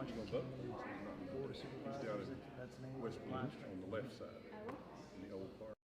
Watch goes up. Board of He's Supervisors, down in that's the name of West the Blue live on stream. the left side in the old park.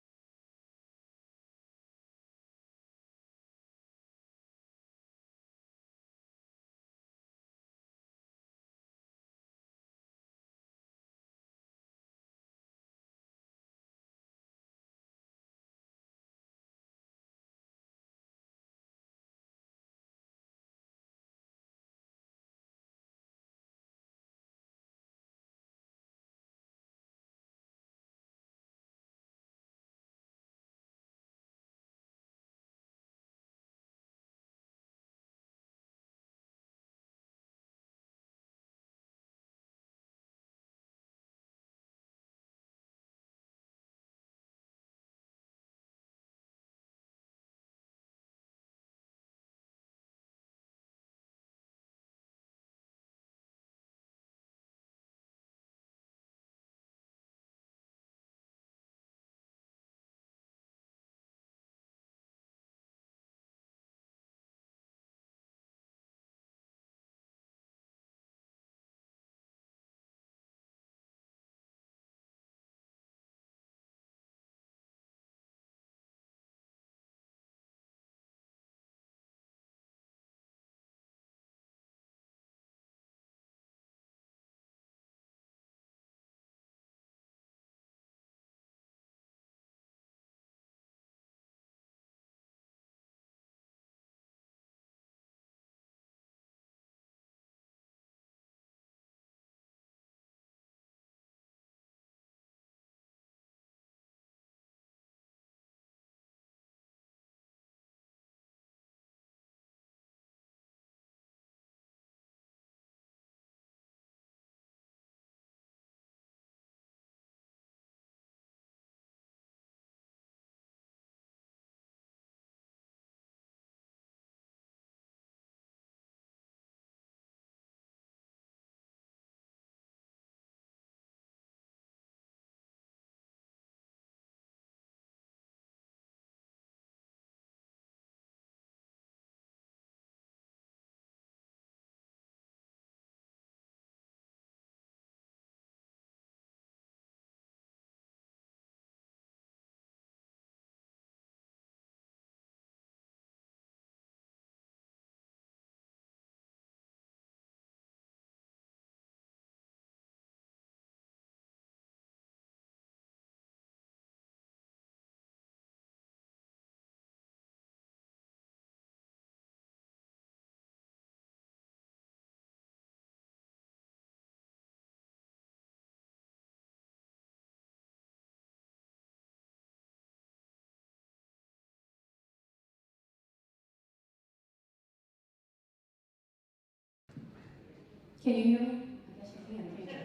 Can you hear me? I guess you can, can't you?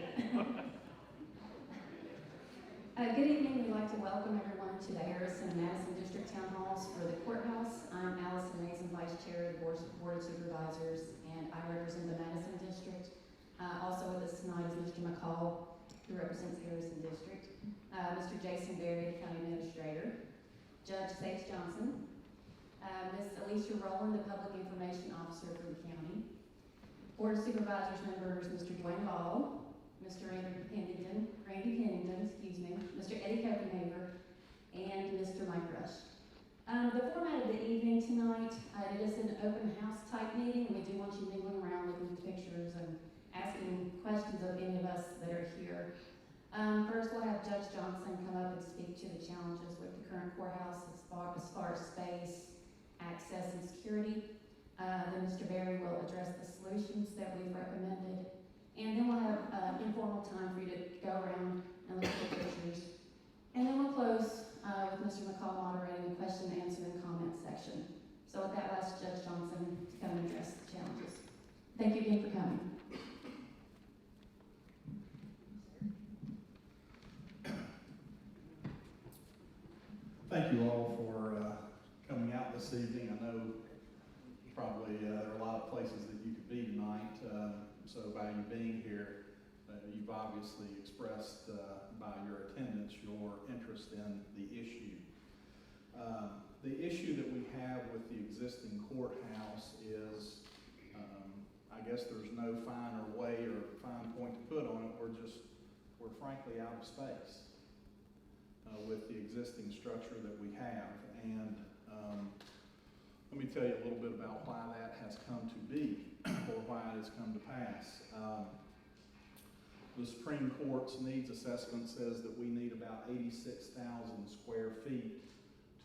Good evening. We'd like to welcome everyone to the Harrison and Madison District Town Halls for the courthouse. I'm Allison Mason, Vice Chair of the Board of Supervisors, and I represent the Madison District. Also with us tonight is Mr. McCall, who represents Harrison District, Mr. Jason Berry, County Administrator, Judge Sage Johnson, Ms. Alicia Rowland, the Public Information Officer for the county, Board of Supervisors members, Mr. Dwayne Ball, Mr. Randy Pennington, Mr. Eddie Copenhaver, and Mr. Mike Rush. The format of the evening tonight, it is an open house type meeting. We do want you mingling around, looking at pictures and asking questions of any of us that are here. First, we'll have Judge Johnson come up and speak to the challenges with the current courthouse as far as space, access, and security. Then Mr. Berry will address the solutions that we've recommended. And then we'll have informal time for you to go around and look at the pictures. And then we'll close with Mr. McCall moderating the question, answer, and comment section. So with that, I'll ask Judge Johnson to come and address the challenges. Thank you again for coming. Thank you all for coming out this evening. I know probably there are a lot of places that you could be tonight, so by you being here, you've obviously expressed by your attendance your interest in the issue. The issue that we have with the existing courthouse is, I guess there's no finer way or fine point to put on it. We're frankly out of space with the existing structure that we have. And let me tell you a little bit about why that has come to be, or why it has come to pass. The Supreme Court's needs assessment says that we need about 86,000 square feet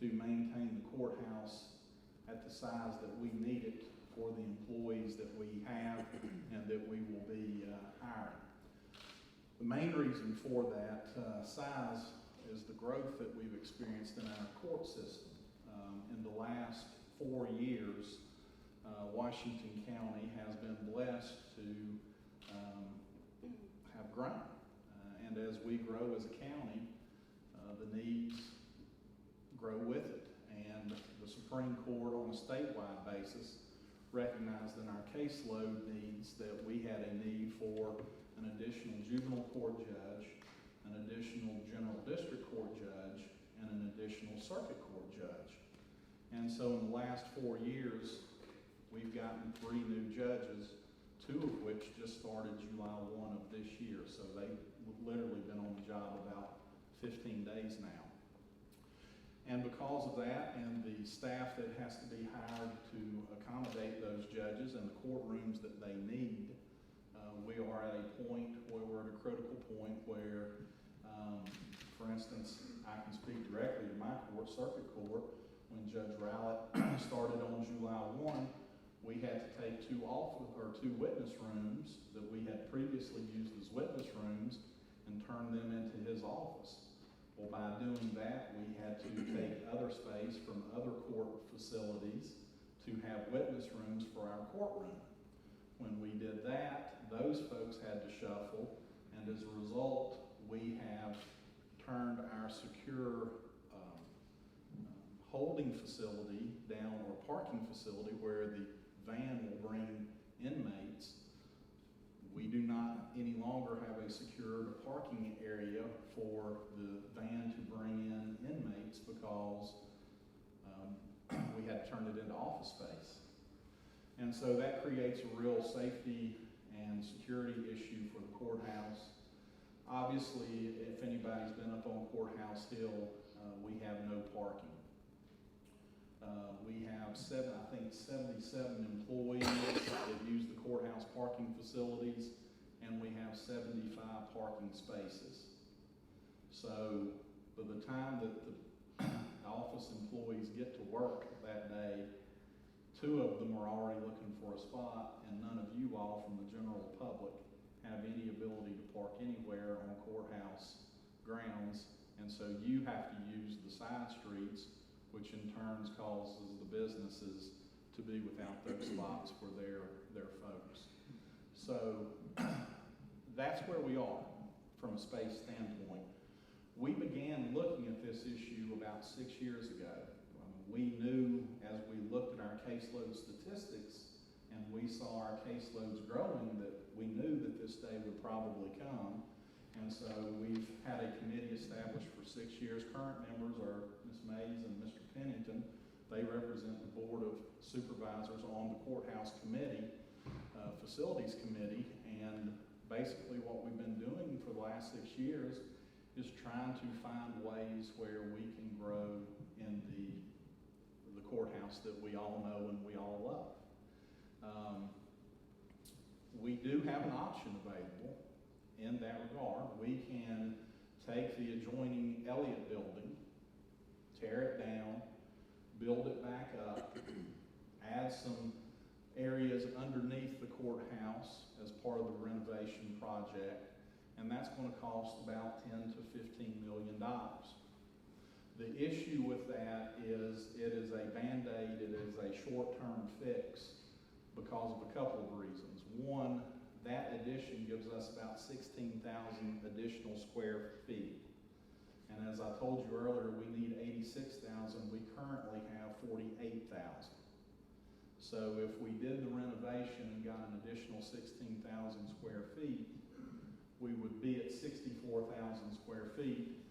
to maintain the courthouse at the size that we need it for the employees that we have and that we will be hiring. The main reason for that size is the growth that we've experienced in our court system. In the last 4 years, Washington County has been blessed to have grown. And as we grow as a county, the needs grow with it. And the Supreme Court on a statewide basis recognized in our caseload needs that we had a need for an additional juvenile court judge, an additional general district court judge, and an additional circuit court judge. And so in the last 4 years, we've gotten 3 new judges, 2 of which just started July 1 of this year. So they've literally been on the job about 15 days now. And because of that and the staff that has to be hired to accommodate those judges and the courtrooms that they need, we are at a point where we're at a critical point where, for instance, I can speak directly to my court, circuit court. When Judge Rowlett started on July 1, we had to take 2 witness rooms that we had previously used as witness rooms and turn them into his office. Well, by doing that, we had to take other space from other court facilities to have witness rooms for our courtroom. When we did that, those folks had to shuffle, and as a result, we have turned our secure holding facility down, or parking facility where the van will bring inmates. We do not any longer have a secured parking area for the van to bring in inmates because we had to turn it into office space. And so that creates a real safety and security issue for the courthouse. Obviously, if anybody's been up on Courthouse Hill, we have no parking. We have 77 employees that use the courthouse parking facilities, and we have 75 parking spaces. So by the time that the office employees get to work that day, 2 of them are already looking for a spot, and none of you all from the general public have any ability to park anywhere on courthouse grounds, and so you have to use the side streets, which in turn causes the businesses to be without those spots for their folks. So that's where we are from a space standpoint. We began looking at this issue about 6 years ago. We knew as we looked at our caseload statistics and we saw our caseloads growing that we knew that this day would probably come. And so we've had a committee established for 6 years. Current members are Ms. Mays and Mr. Pennington. They represent the Board of Supervisors on the Courthouse Committee, Facilities Committee, and basically what we've been doing for the last 6 years is trying to find ways where we can grow in the courthouse that we all know and we all love. We do have an option available in that regard. We can take the adjoining Elliott building, tear it down, build it back up, add some areas underneath the courthouse as part of the renovation project, and that's going to cost about $10 to $15 million. The issue with that is it is a Band-Aid, it is a short-term fix because of a couple of reasons. One, that addition gives us about 16,000 additional square feet. And as I told you earlier, we need 86,000. We currently have 48,000. So if we did the renovation and got an additional 16,000 square feet, we would be at 64,000 square feet.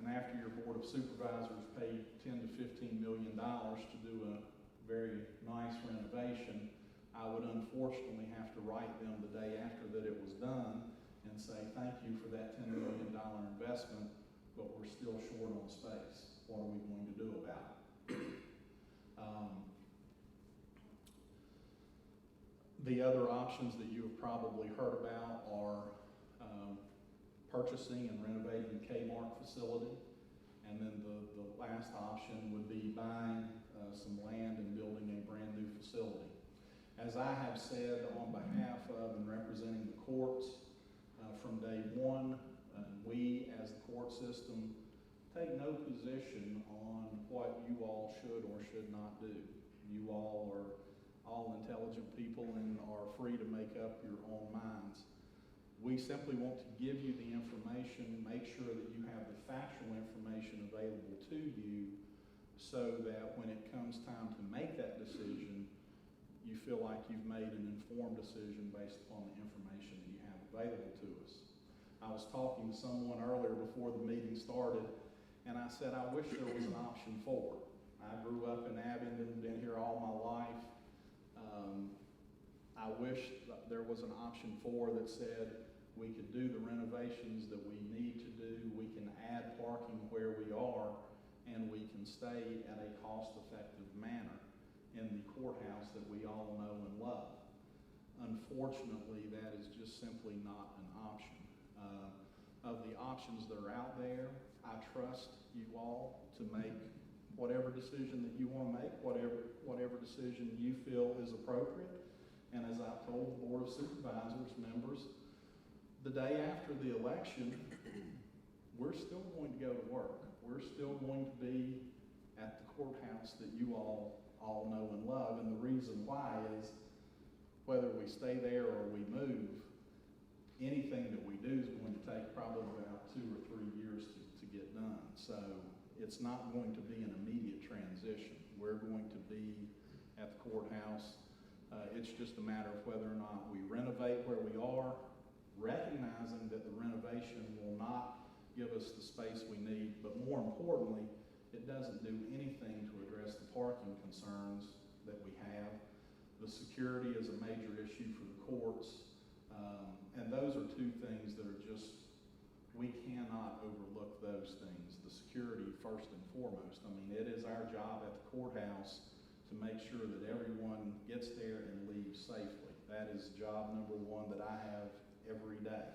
And after your Board of Supervisors paid $10 to $15 million to do a very nice renovation, I would unfortunately have to write them the day after that it was done and say, thank you for that $10 million investment, but we're still short on space. What are we going to do about it? The other options that you have probably heard about are purchasing and renovating the Kmart facility. And then the last option would be buying some land and building a brand new facility. As I have said on behalf of and representing the courts from day one, we as the court system take no position on what you all should or should not do. You all are all intelligent people and are free to make up your own minds. We simply want to give you the information, make sure that you have the factual information available to you so that when it comes time to make that decision, you feel like you've made an informed decision based upon the information that you have available to us. I was talking to someone earlier before the meeting started, and I said, I wish there was an option 4. I grew up in Abingdon, been here all my life. I wish that there was an option 4 that said we could do the renovations that we need to do, we can add parking where we are, and we can stay at a cost-effective manner in the courthouse that we all know and love. Unfortunately, that is just simply not an option. Of the options that are out there, I trust you all to make whatever decision that you want to make, whatever decision you feel is appropriate. And as I've told the Board of Supervisors members, the day after the election, we're still going to go to work. We're still going to be at the courthouse that you all know and love. And the reason why is whether we stay there or we move, anything that we do is going to take probably about 2 or 3 years to get done. So it's not going to be an immediate transition. We're going to be at the courthouse. It's just a matter of whether or not we renovate where we are, recognizing that the renovation will not give us the space we need, but more importantly, it doesn't do anything to address the parking concerns that we have. The security is a major issue for the courts, and those are 2 things that are just, we cannot overlook those things. The security first and foremost. I mean, it is our job at the courthouse to make sure that everyone gets there and leaves safely. That is job number 1 that I have every day.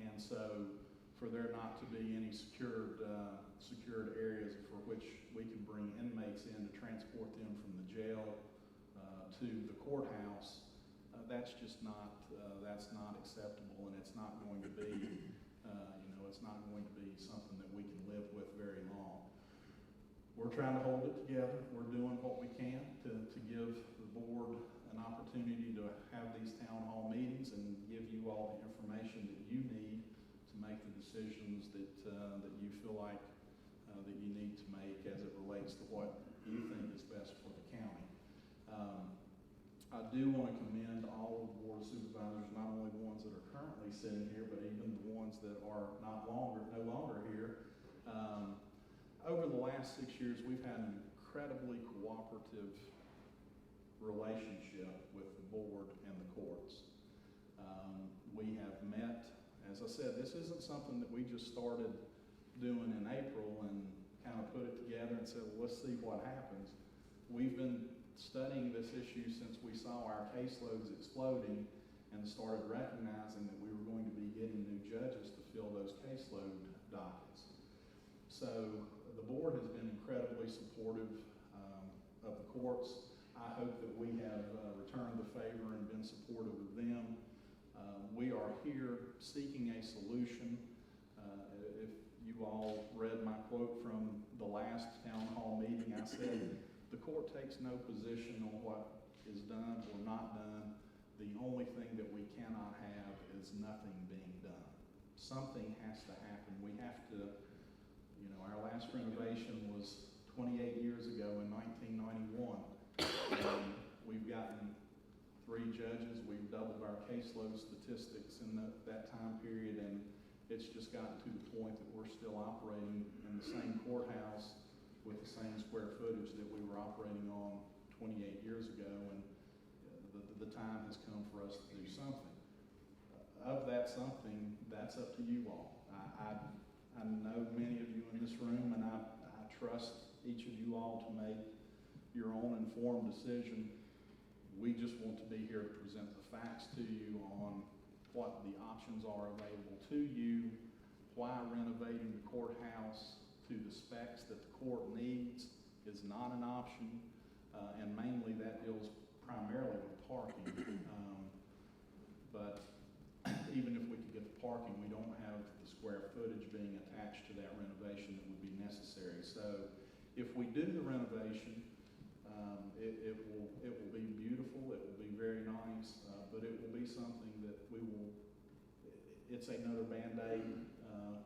And so for there not to be any secured areas for which we can bring inmates in to transport them from the jail to the courthouse, that's just not acceptable, and it's not going to be it's not going to be something that we can live with very long. We're trying to hold it together. We're doing what we can to give the board an opportunity to have these town hall meetings and give you all the information that you need to make the decisions that you feel like that you need to make as it relates to what you think is best for the county. I do want to commend all of the Board of Supervisors, not only the ones that are currently sitting here, but even the ones that are no longer here. Over the last 6 years, we've had an incredibly cooperative relationship with the board and the courts. We have met, as I said, this isn't something that we just started doing in April and kind of put it together and said, well, let's see what happens. We've been studying this issue since we saw our caseloads exploding and started recognizing that we were going to be getting new judges to fill those caseload dockets. So the board has been incredibly supportive of the courts. I hope that we have returned the favor and been supportive of them. We are here seeking a solution. If you all read my quote from the last town hall meeting, I said, the court takes no position on what is done or not done. The only thing that we cannot have is nothing being done. Something has to happen. We have to, our last renovation was 28 years ago in 1991. We've gotten 3 judges. We've doubled our caseload statistics in that time period, and it's just gotten to the point that we're still operating in the same courthouse with the same square footage that we were operating on 28 years ago. And the time has come for us to do something. Of that something, that's up to you all. I know many of you in this room, and I trust each of you all to make your own informed decision. We just want to be here to present the facts to you on what the options are available to you, why renovating the courthouse to the specs that the court needs is not an option, and mainly that deals primarily with parking. But even if we could get the parking, we don't have the square footage being attached to that renovation that would be necessary. So if we do the renovation, it will be beautiful, it will be very nice, but it will be something that it's another Band-Aid.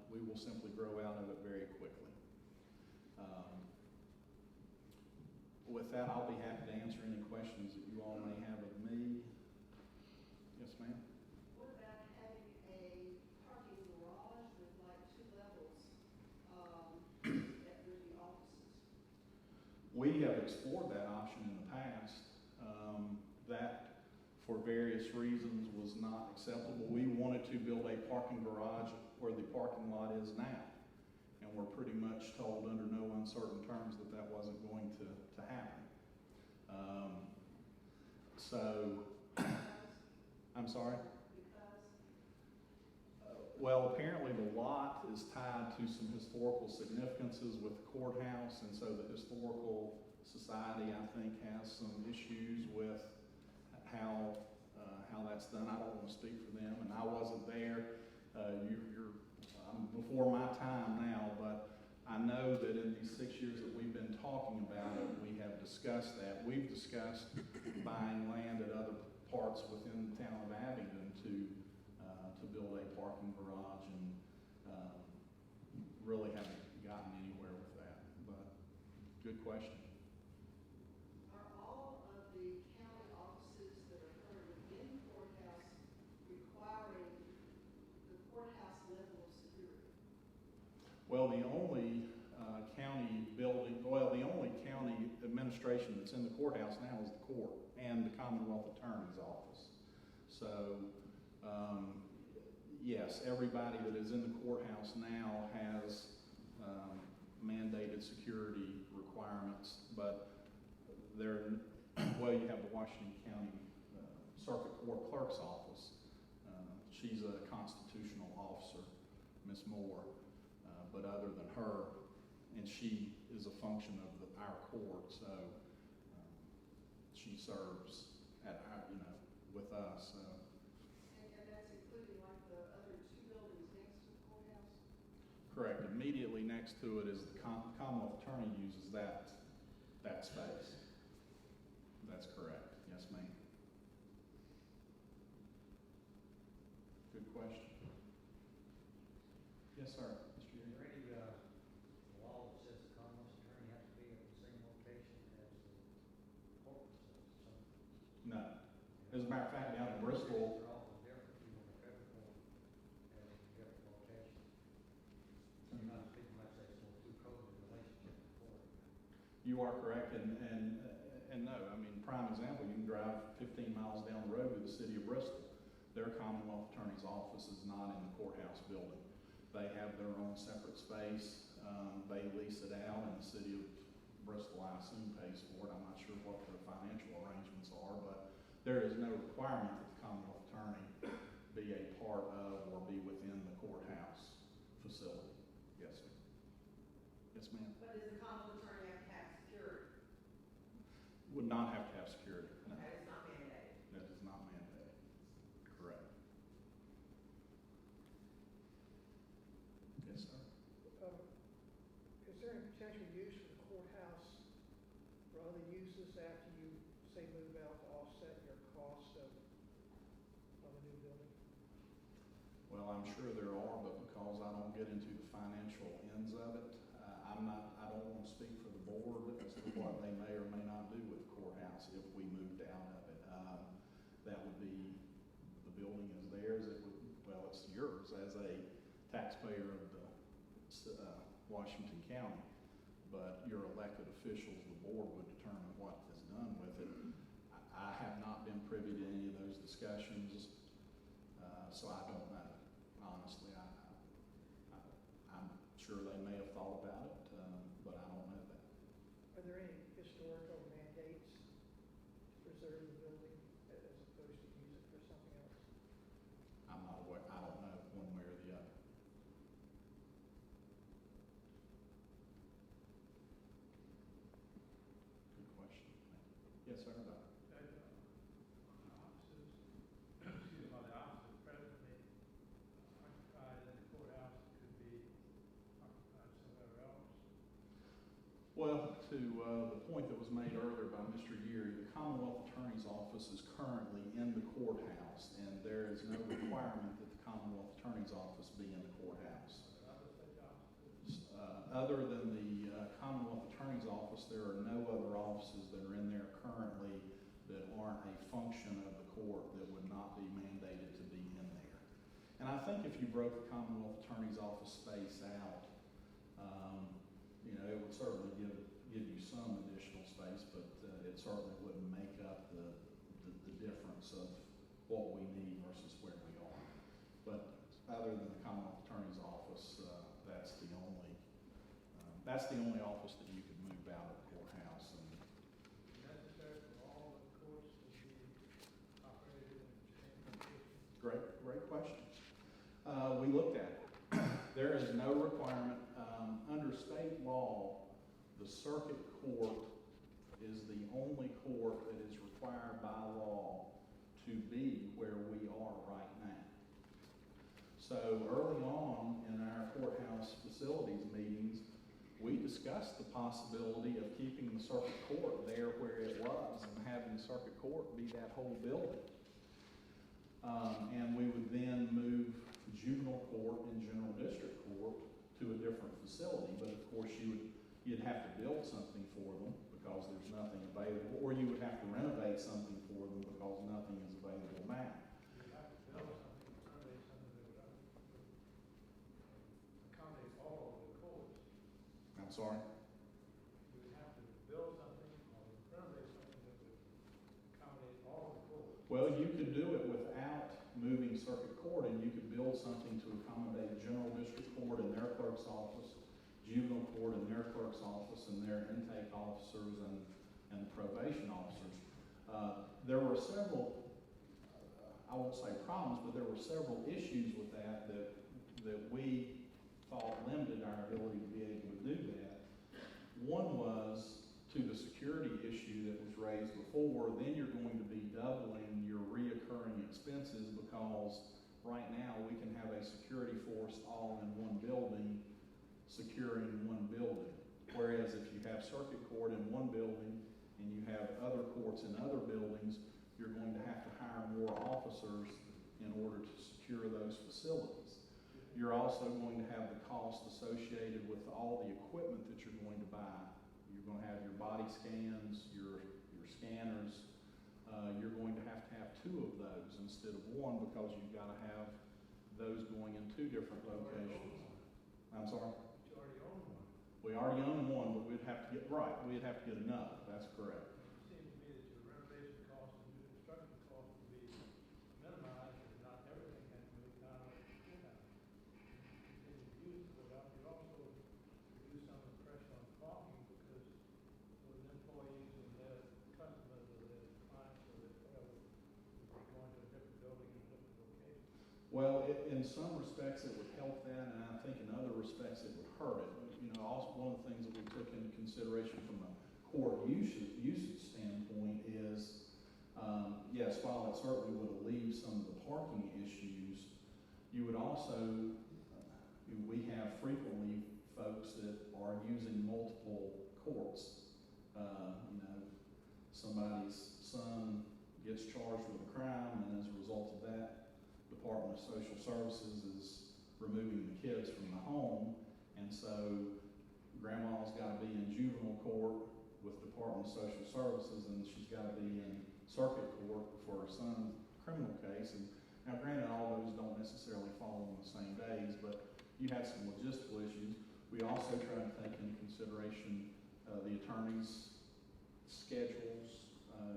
We will simply grow out of it very quickly. With that, I'll be happy to answer any questions that you all may have of me. Yes, ma'am? What about having a parking garage with like 2 levels at the offices? We have explored that option in the past. That, for various reasons, was not acceptable. We wanted to build a parking garage where the parking lot is now. And we're pretty much told under no uncertain terms that that wasn't going to happen. I'm sorry? Well, apparently the lot is tied to some historical significances with the courthouse, and so the Historical Society, I think, has some issues with how that's done. I don't want to speak for them, and I wasn't there. You're before my time now, but I know that in these 6 years that we've been talking about it, we have discussed that. We've discussed buying land at other parts within the town of Abingdon to build a parking garage, and really haven't gotten anywhere with that. But good question. Are all of the county offices that are currently in the courthouse requiring the courthouse level of security? Well, the only the only county administration that's in the courthouse now is the court and the Commonwealth Attorney's Office. So, yes, everybody that is in the courthouse now has mandated security requirements, but you have the Washington County Circuit Court Clerk's Office. She's a constitutional officer, Ms. Moore, but other than her, and she is a function of our court, so she serves at our, with us. So. And that's including like the other 2 buildings next to the courthouse? Correct. Immediately next to it is the Commonwealth Attorney uses that space. That's correct. Yes, ma'am. Good question. Yes, sir. Is there any law that says the Commonwealth Attorney has to be at the same location as the court system? No. As a matter of fact, down in Bristol, They're all different, even the federal court has a different location. So people might say it's a little too close in relationship to court. you are correct, and no, I mean, prime example, you can drive 15 miles down the road to the city of Bristol. Their Commonwealth Attorney's Office is not in the courthouse building. They have their own separate space. They lease it out, and the city of Bristol, I assume, pays for it. I'm not sure what their financial arrangements are, but there is no requirement that the Commonwealth Attorney be a part of or be within the courthouse facility. Yes, sir. Yes, ma'am. But does the Commonwealth Attorney have to have security? Would not have to have security. No. That is not mandated. That is not mandated. Correct. Yes, sir. Is there any potential use for the courthouse for other uses after you, say, move out to offset your cost of a new building? Well, I'm sure there are, but because I don't get into the financial ends of it, I don't want to speak for the board as to what they may or may not do with the courthouse if we moved out of it. That would be, the building is theirs. It's yours as a taxpayer of the Washington County, but your elected officials, the board, would determine what is done with it. I have not been privy discussions. So I don't know, honestly. I'm sure they may have thought about it, but I don't know that. Are there any historical mandates to preserve the building as opposed to use it for something else? I'm not aware, I don't know one way or the other. Good question. Yes, sir. That, offices, excuse me, the offices presently occupied in the courthouse could be occupied somewhere else. Well, to the point that was made earlier by Mr. Geary, the Commonwealth Attorney's Office is currently in the courthouse, and there is no requirement that the Commonwealth Attorney's Office be in the courthouse. Other state offices. Other than the Commonwealth Attorney's Office, there are no other offices that are in there currently that aren't a function of the court that would not be mandated to be in there. And I think if you broke the Commonwealth Attorney's Office space out, it would certainly give you some additional space, but it certainly wouldn't make up the difference of what we need versus where we are. But other than the Commonwealth Attorney's Office, that's the only office that you could move out of the courthouse. And Necessary for all the courts to be operated in the same location. great question. We looked at it. There is no requirement. Under state law, the circuit court is the only court that is required by law to be where we are right now. So early on in our courthouse facilities meetings, we discussed the possibility of keeping the circuit court there where it was and having circuit court be that whole building. And we would then move juvenile court and general district court to a different facility. But of course, you'd have to build something for them because there's nothing available, or you would have to renovate something for them because nothing is available now. You have to build something, accommodate something that would accommodate all of the courts. I'm sorry? You would have to build something or renovate something that would accommodate all of the courts. Well, you could do it without moving circuit court, and you could build something to accommodate general district court and their clerk's office, juvenile court and their clerk's office, and their intake officers and probation officers. There were several, I won't say problems, but there were several issues with that we thought limited our ability to be able to do that. One was to the security issue that was raised before. Then you're going to be doubling your reoccurring expenses because right now we can have a security force all in one building securing one building. Whereas if you have circuit court in one building and you have other courts in other buildings, you're going to have to hire more officers in order to secure those facilities. You're also going to have the cost associated with all the equipment that you're going to buy. You're going to have your body scans, your scanners. You're going to have two of those instead of one because you've got to have those going in two different locations. I'm sorry? You already own one. We already own one, but we'd have to get another. That's correct. It seems to me that your renovation costs and your construction costs would be minimized and not everything has to be done in-house. You also reduce some of the pressure on parking because those employees and their customers or their clients or their whatever would be going to a different building in a different location. Well, in some respects it would help that, and I think in other respects it would hurt it. Also one of the things that we took into consideration from a court usage standpoint is, yes, while it certainly would alleviate some of the parking issues, you would also, we have frequently folks that are using multiple courts. Somebody's son gets charged with a crime, and as a result of that, Department of Social Services is removing the kids from the home, and so grandma's got to be in juvenile court with Department of Social Services, and she's got to be in circuit court for her son's criminal case. And now, granted, all those don't necessarily fall on the same days, but you have some logistical issues. We also try to take into consideration the attorneys' schedules,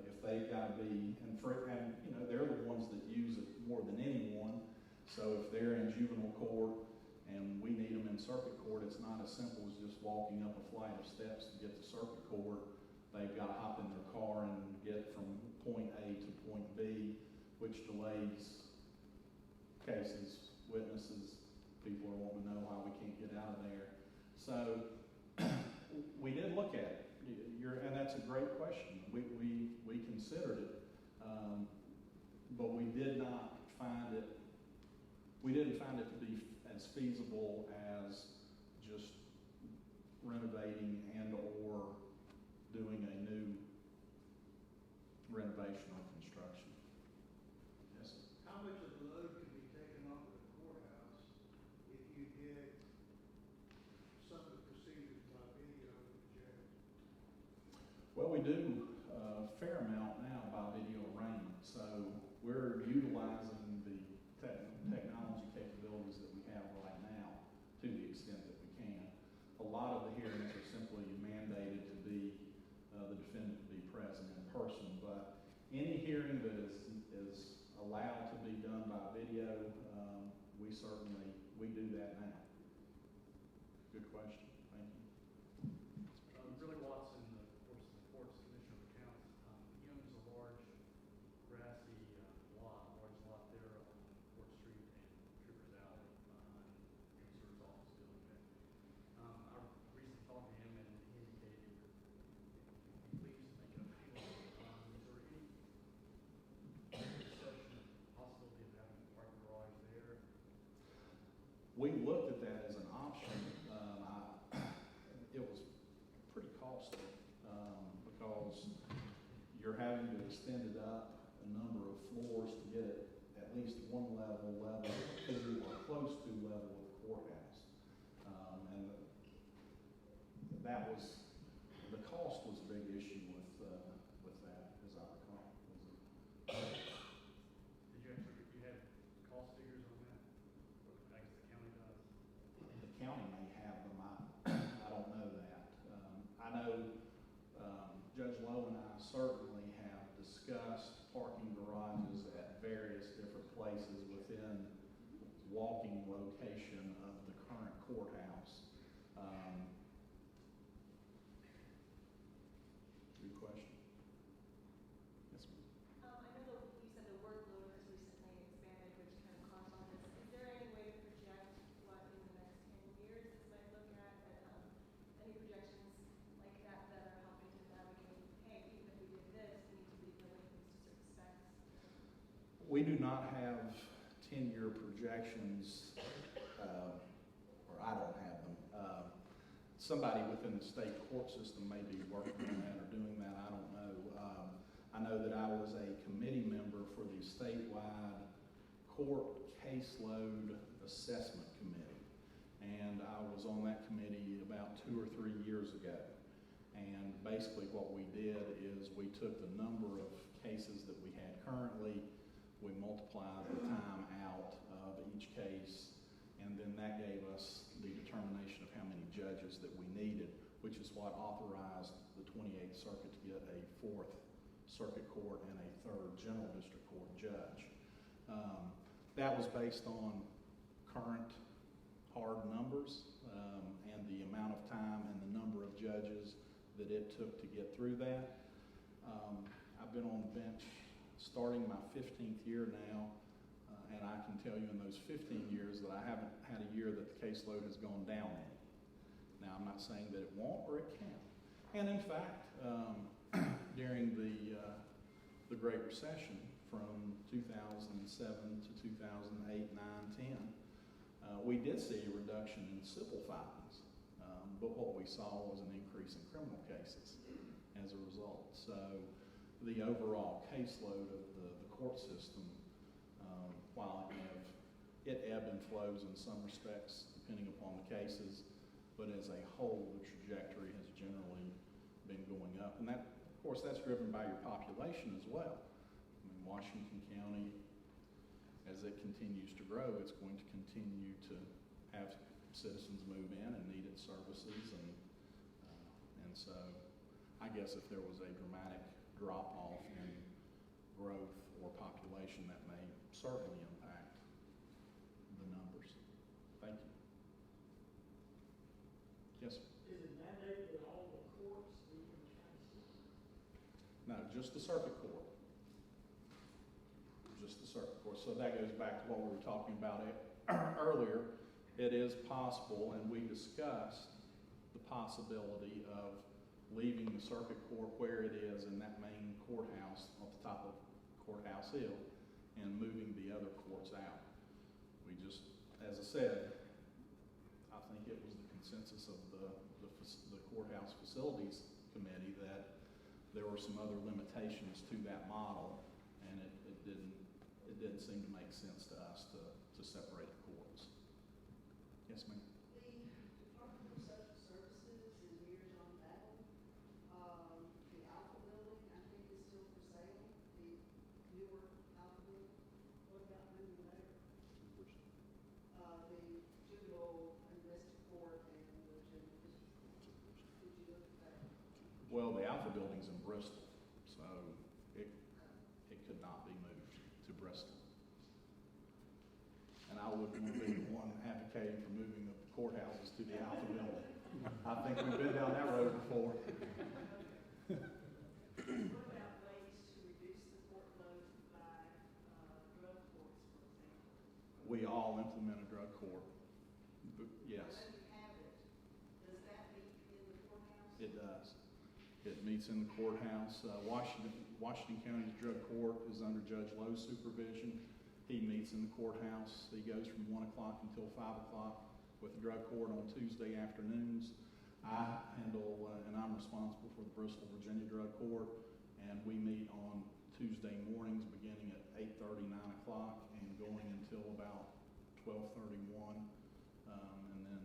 If they've got to be, and you know, they're the ones that use it more than anyone. So if they're in juvenile court and we need them in circuit court, it's not as simple as just walking up a flight of steps to get to circuit court. They've got to hop in their car and get from point A to point B, which delays cases, witnesses. People are wanting to know why we can't get out of there. So we did look at it. And that's a great question. We considered it, but we didn't find it to be as feasible as just renovating and or doing a new renovation or construction. Yes, sir. How much of the load can be taken off of the courthouse if you did some of the procedures by video with the judge? Well, we do a fair amount now by video arraignment, so we're utilizing the technology capabilities that we have right now to the extent that we can. A lot of the hearings are simply mandated to be the defendant to be present in person, but any hearing that is allowed to be done by video, we do that now. Good question. Thank you. Billy Watson, of course, the court's commissioner of accounts. He owns a large grassy lot there on Court Street and Troopers Alley behind the Conservator's office building there. I recently talked to him and he indicated he'd be pleased to make an appeal. Is there any discussion of the possibility of having a parking garage there? We looked at that as an option. It was pretty costly because you're having to extend it up a number of floors to get it at least one level or close to level with the courthouse. And the cost was a big issue with that, as I recall. Did you have cost figures on that? I guess the county does. The county may have them. I don't know that. I know Judge Lowe and I certainly have discussed parking garages at various different places within walking location of the current courthouse. Good question. Yes, ma'am. I know that you said the workload has recently expanded, which kind of caused all this. Is there any way to project what in the next 10 years this might look at? Any projections like that are helping to navigate, hey, even if we did this, we need to be building things to certain specs? We do not have 10-year projections, or I don't have them. Somebody within the state court system may be working on that or doing that, I don't know. I know that I was a committee member for the statewide court caseload assessment committee. And I was on that committee about 2 or 3 years ago. And basically what we did is we took the number of cases that we had currently, we multiplied the time out of each case, and then that gave us the determination of how many judges that we needed, which is what authorized the 28th Circuit to get a 4th Circuit Court and a 3rd General District Court judge. That was based on current hard numbers and the amount of time and the number of judges that it took to get through that. I've been on the bench starting my 15th year now, and I can tell you in those 15 years that I haven't had a year that the caseload has gone down any. Now, I'm not saying that it won't or it can't. And in fact, during the Great Recession from 2007 to 2008, 9, 10, we did see a reduction in civil filings, but what we saw was an increase in criminal cases as a result. So the overall caseload of the court system, while it ebbed and flows in some respects depending upon the cases, but as a whole, the trajectory has generally been going up. And that, of course, that's driven by your population as well. I mean, Washington County, as it continues to grow, it's going to continue to have citizens move in and need its services. And so I guess if there was a dramatic drop off in growth or population that may certainly impact the numbers. Thank you. Yes, sir. Is it mandated that all the courts be in the county? No, just the circuit court. Just the circuit court. So that goes back to what we were talking about earlier. It is possible, and we discussed the possibility of leaving the circuit court where it is in that main courthouse at the top of Courthouse Hill and moving the other courts out. We just, as I said, I think it was the consensus of the courthouse facilities committee that there were some other limitations to that model, and it didn't seem to make sense to us to separate the courts. Yes, ma'am. The Department of Social Services is years on battle. The Alpha building, I think, is still for sale, the newer Alpha building. What about moving there? The juvenile investor court and the juvenile district court. Did you look at that? Well, the Alpha building's in Bristol, so it could not be moved to Bristol. And I wouldn't want to be the one advocating for moving the courthouses to the Alpha building. I think we've been down that road before. What about ways to reduce the court load by drug courts, for example? We all implement a drug court. Yes, When you have it, does that meet in the courthouse? it does. It meets in the courthouse. Washington County's drug court is under Judge Lowe's supervision. He meets in the courthouse. He goes from 1 o'clock until 5 o'clock with the drug court on Tuesday afternoons. I handle, and I'm responsible for the Bristol, Virginia drug court, and we meet on Tuesday mornings beginning at 8:30, 9 o'clock, and going until about 12:31. And then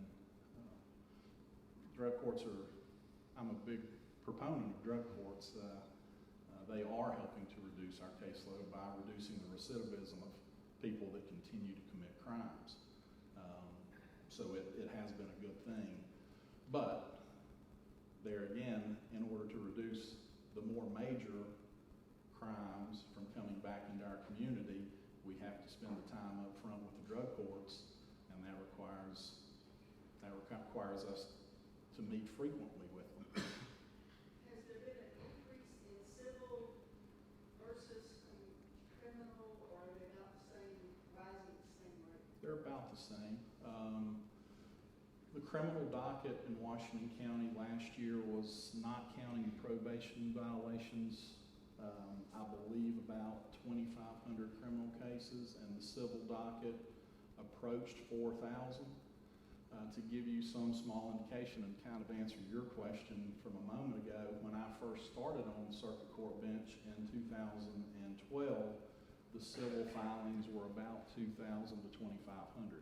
drug courts are, I'm a big proponent of drug courts. They are helping to reduce our caseload by reducing the recidivism of people that continue to commit crimes. So it has been a good thing. But there again, in order to reduce the more major crimes from coming back into our community, we have to spend the time up front with the drug courts, and that requires us to meet frequently with them. Has there been an increase in civil versus criminal, or are they about the same, rising at the same rate? They're about the same. The criminal docket in Washington County last year was, not counting probation violations, I believe about 2,500 criminal cases, and the civil docket approached 4,000. To give you some small indication and kind of answer your question from a moment ago, when I first started on the circuit court bench in 2012, the civil filings were about 2,000 to 2,500.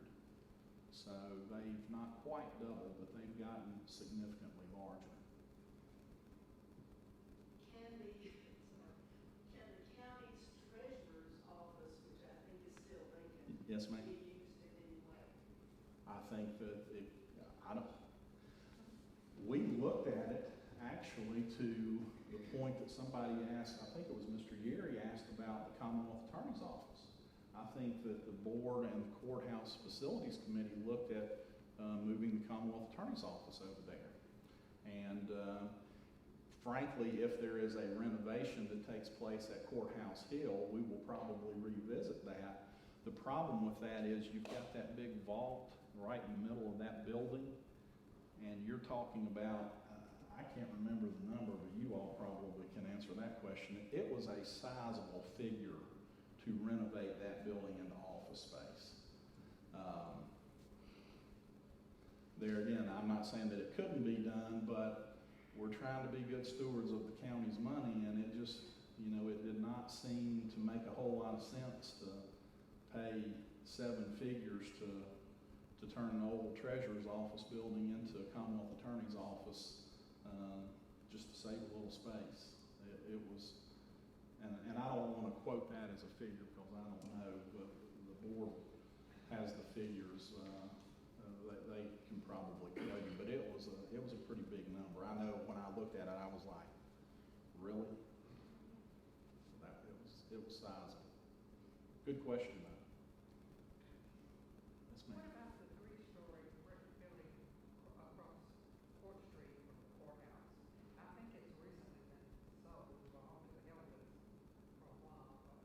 So they've not quite doubled, but they've gotten significantly larger. Can the county's treasurer's office, which I think is still vacant, Yes, ma'am. be used in any way? I think that we looked at it actually to the point that somebody asked, I think it was Mr. Yeary asked about the Commonwealth Attorney's Office. I think that the board and the courthouse facilities committee looked at moving the Commonwealth Attorney's Office over there. And frankly, if there is a renovation that takes place at Courthouse Hill, we will probably revisit that. The problem with that is you've got that big vault right in the middle of that building, and you're talking about, I can't remember the number, but you all probably can answer that question. It was a sizable figure to renovate that building into office space. There again, I'm not saying that it couldn't be done, but we're trying to be good stewards of the county's money, and it just, it did not seem to make a whole lot of sense to pay 7 figures to turn an old treasurer's office building into a Commonwealth Attorney's office just to save a little space. It was, and I don't want to quote that as a figure because I don't know, but the board has the figures. They can probably tell you, but it was a pretty big number. I know when I looked at it, I was like, really? sizable. Good question, though. Yes, ma'am. What about the three-story brick building across Court Street from the courthouse? I think it's recently been sold, it belonged to the Elliotts for a while, but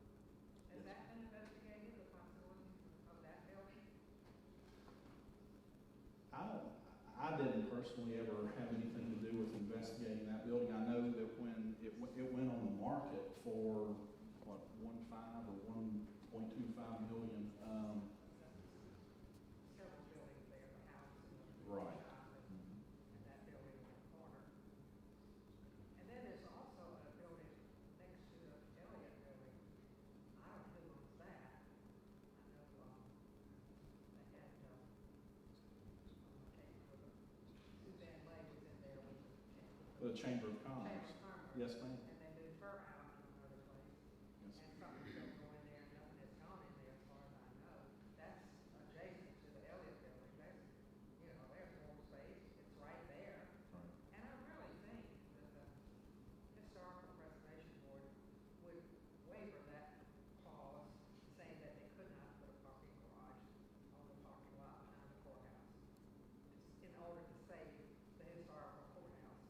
has that been investigated, the possibility of that building? I didn't personally ever have anything to do with investigating that building. I know that when it went on the market for, what, 1.5 or 1.25 million, Several buildings there, the house and the right. shop and that building in the corner. And then there's also a building next to the Elliott building. I don't know who owns that. I know, they had, Suzanne Lay was in there with The Chamber of Chamber Commerce. of Commerce. Yes, ma'am. And they moved her out to another place. Yes. And something's gonna go in there, and nothing has gone in there as far as I know. That's adjacent to the Elliott building, that's, there's more space, it's right there. Right. And I really think that the Historical Preservation Board would waiver that clause, saying that they could not put a parking garage on the parking lot behind the courthouse, in order to save the historical courthouse.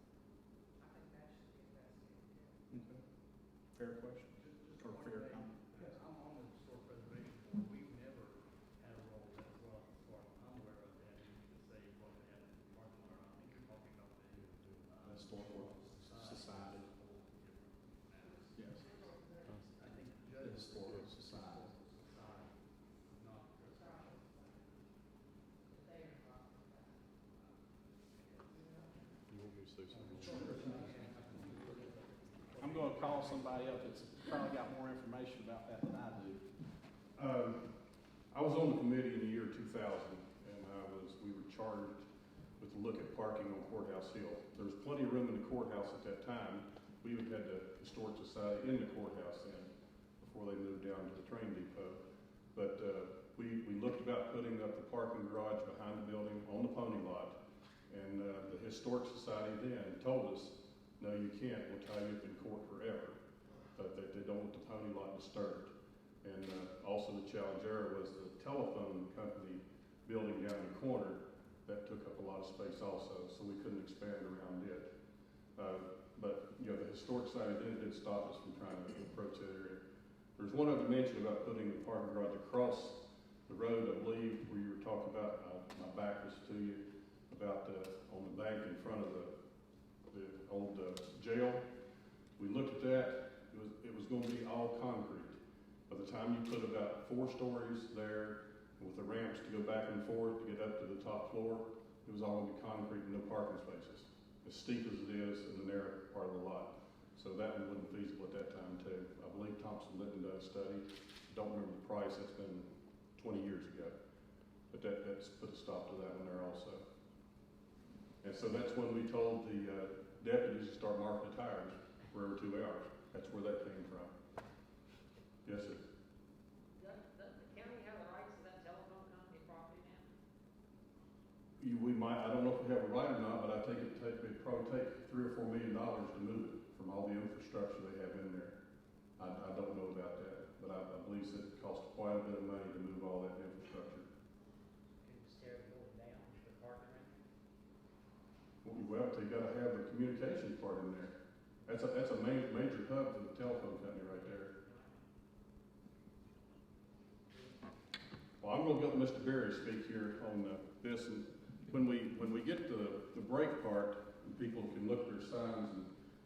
I think that should be investigated too. Okay. Fair question. Just Or one fair thing. comment. Yes. I'm on the Historic Preservation Board. We've never had a role as well, as far as I'm aware of, that to say what they have in the parking lot. I think you're talking about the Historical Society. Yes. I think the The judge. Historical Society. Society, not the You want me to say something? I'm gonna call somebody up that's probably got more information about that than I do. I was on the committee in the year 2000, and we were charged with a look at parking on Courthouse Hill. There was plenty of room in the courthouse at that time. We even had the Historic Society in the courthouse then, before they moved down to the train depot. But we looked about putting up the parking garage behind the building on the pony lot, and the Historic Society then told us, no, you can't, we'll tie you up in court forever. But they don't want the pony lot disturbed. And also the challenge there was the telephone company building down in the corner that took up a lot of space also, so we couldn't expand around it. But the Historic Society then did stop us from trying to approach that area. There's one other mention about putting the parking garage across the road, I believe, where you were talking about, my back was to you, about on the bank in front of the old jail. We looked at that, it was going to be all concrete. By the time you put about 4 stories there, with the ramps to go back and forth to get up to the top floor, it was all going to be concrete and no parking spaces. As steep as it is in the narrow part of the lot. So that one wasn't feasible at that time too. I believe Thompson Litton done a study. Don't remember the price, that's been 20 years ago. But that's put a stop to that one there also. And so that's when we told the deputies to start marking the tires for every 2 hours. That's where that came from. Yes, sir. Does the county have the rights to that telephone company property now? We might, I don't know if we have a right or not, but I think it'd probably take $3 or $4 million to move it from all the infrastructure they have in there. I don't know about that, but I believe that it costs quite a bit of money to move all that infrastructure. Can you tear the building down, put parking in? Well, they gotta have the communications part in there. That's a major hub for the telephone company right there. Well, I'm gonna let Mr. Berry speak here on this, and when we get to the break part, and people can look at their signs and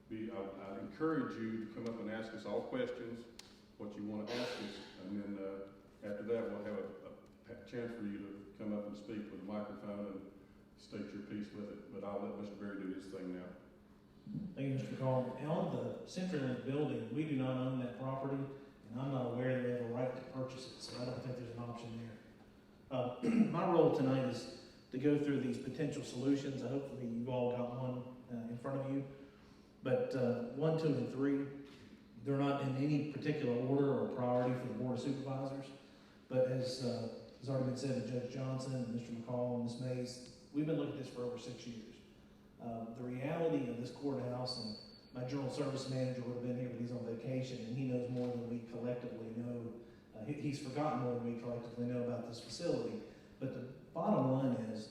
I encourage you to come up and ask us all questions, what you want to ask us, and then after that we'll have a chance for you to come up and speak with the microphone and state your piece with it. But I'll let Mr. Berry do his thing now. Thank you, Mr. McCall. And on the CenturyLink building, we do not own that property, and I'm not aware that we have a right to purchase it, so I don't think there's an option there. My role tonight is to go through these potential solutions. Hopefully you've all got one in front of you. But 1, 2, and 3, they're not in any particular order or priority for the Board of Supervisors. But as has already been said to Judge Johnson, and Mr. McCall, and Ms. Mays, we've been looking at this for over 6 years. The reality of this courthouse and my general service manager would have been here, but he's on vacation, and he knows more than we collectively know. He's forgotten more than we collectively know about this facility. But the bottom line is,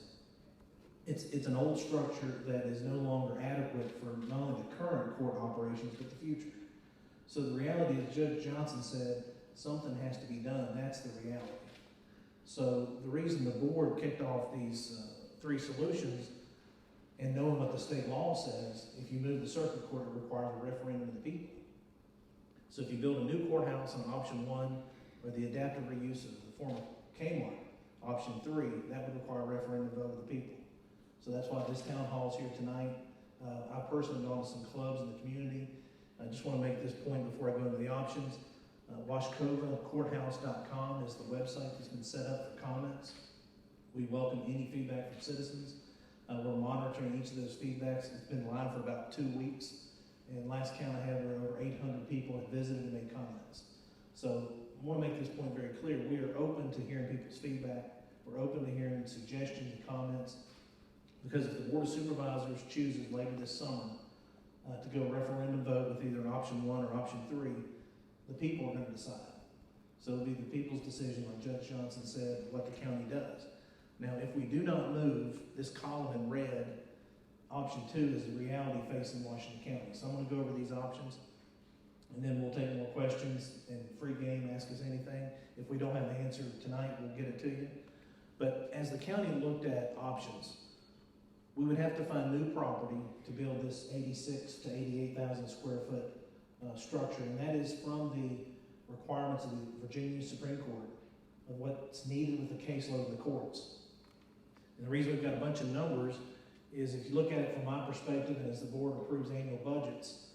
it's an old structure that is no longer adequate for not only the current court operations, but the future. So the reality is, Judge Johnson said, something has to be done. That's the reality. So the reason the board kicked off these 3 solutions, and knowing what the state law says, if you move the circuit court, it requires a referendum of the people. So if you build a new courthouse on option 1, or the adaptive reuse of the former Kmart, option 3, that would require a referendum vote of the people. So that's why this town hall is here tonight. I've personally gone to some clubs in the community. I just want to make this point before I go into the options. WashCovaCourthouse.com is the website that's been set up for comments. We welcome any feedback from citizens. We're monitoring each of those feedbacks. It's been live for about 2 weeks. And last count I had, over 800 people have visited and made comments. So I want to make this point very clear. We are open to hearing people's feedback. We're open to hearing suggestions and comments. Because if the Board of Supervisors chooses later this summer to go referendum vote with either an option 1 or option 3, the people are going to decide. So it'll be the people's decision, like Judge Johnson said, what the county does. Now, if we do not move this column in red, option 2 is the reality facing Washington County. So I'm going to go over these options, and then we'll take more questions and free game, ask us anything. If we don't have the answer tonight, we'll get it to you. But as the county looked at options, we would have to find new property to build this 86 to 88,000 square foot structure, and that is from the requirements of the Virginia Supreme Court of what's needed with the caseload of the courts. And the reason we've got a bunch of numbers is, if you look at it from my perspective, and as the board approves annual budgets,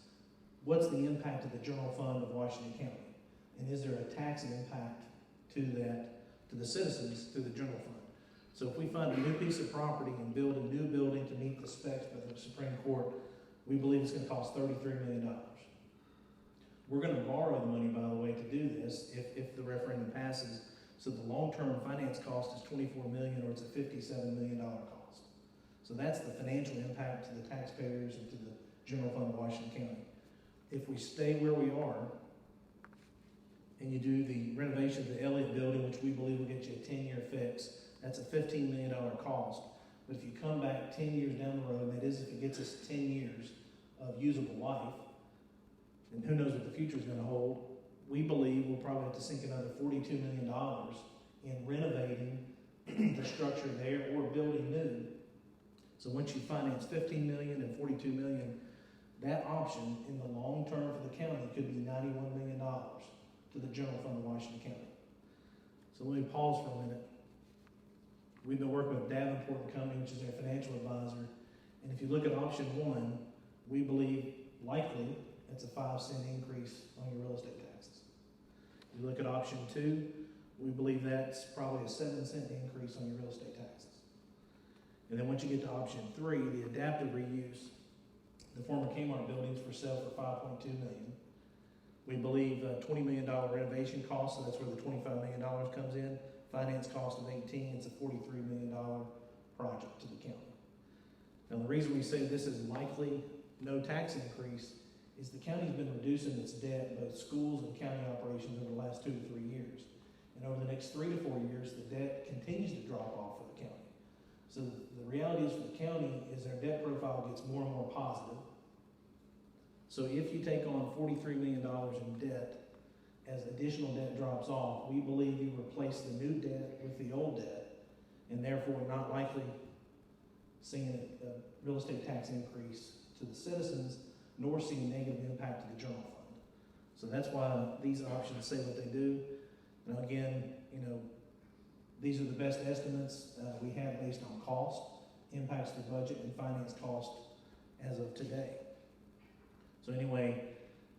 what's the impact of the general fund of Washington County? And is there a tax impact to that, to the citizens through the general fund? So if we find a new piece of property and build a new building to meet the specs by the Supreme Court, we believe it's going to cost $33 million. We're going to borrow the money, by the way, to do this if the referendum passes. So the long-term finance cost is $24 million, or it's a $57 million cost. So that's the financial impact to the taxpayers and to the general fund of Washington County. If we stay where we are, and you do the renovation of the Elliott building, which we believe will get you a 10-year fix, that's a $15 million cost. But if you come back 10 years down the road, and that is if it gets us 10 years of usable life, and who knows what the future is going to hold, we believe we'll probably have to sink another $42 million in renovating the structure there or building new. So once you finance $15 million and $42 million, that option in the long term for the county could be $91 million to the general fund of Washington County. So let me pause for a minute. We've been working with Davenport & Company, which is their financial advisor. And if you look at option 1, we believe likely it's a 5-cent increase on your real estate taxes. If you look at option 2, we believe that's probably a 7-cent increase on your real estate taxes. And then once you get to option 3, the adaptive reuse, the former Kmart buildings for sale for $5.2 million. We believe a $20 million renovation cost, so that's where the $25 million comes in. Finance cost of 18, it's a $43 million project to the county. Now the reason we say this is likely no tax increase is the county's been reducing its debt, both schools and county operations, over the last 2 to 3 years. And over the next 3 to 4 years, the debt continues to drop off for the county. So the reality is for the county is their debt profile gets more and more positive. So if you take on $43 million in debt, as additional debt drops off, we believe you replace the new debt with the old debt, and therefore not likely seeing a real estate tax increase to the citizens, nor seeing a negative impact to the general fund. So that's why these options say what they do. Now again, these are the best estimates we have based on cost, impacts to budget, and finance cost as of today. So anyway,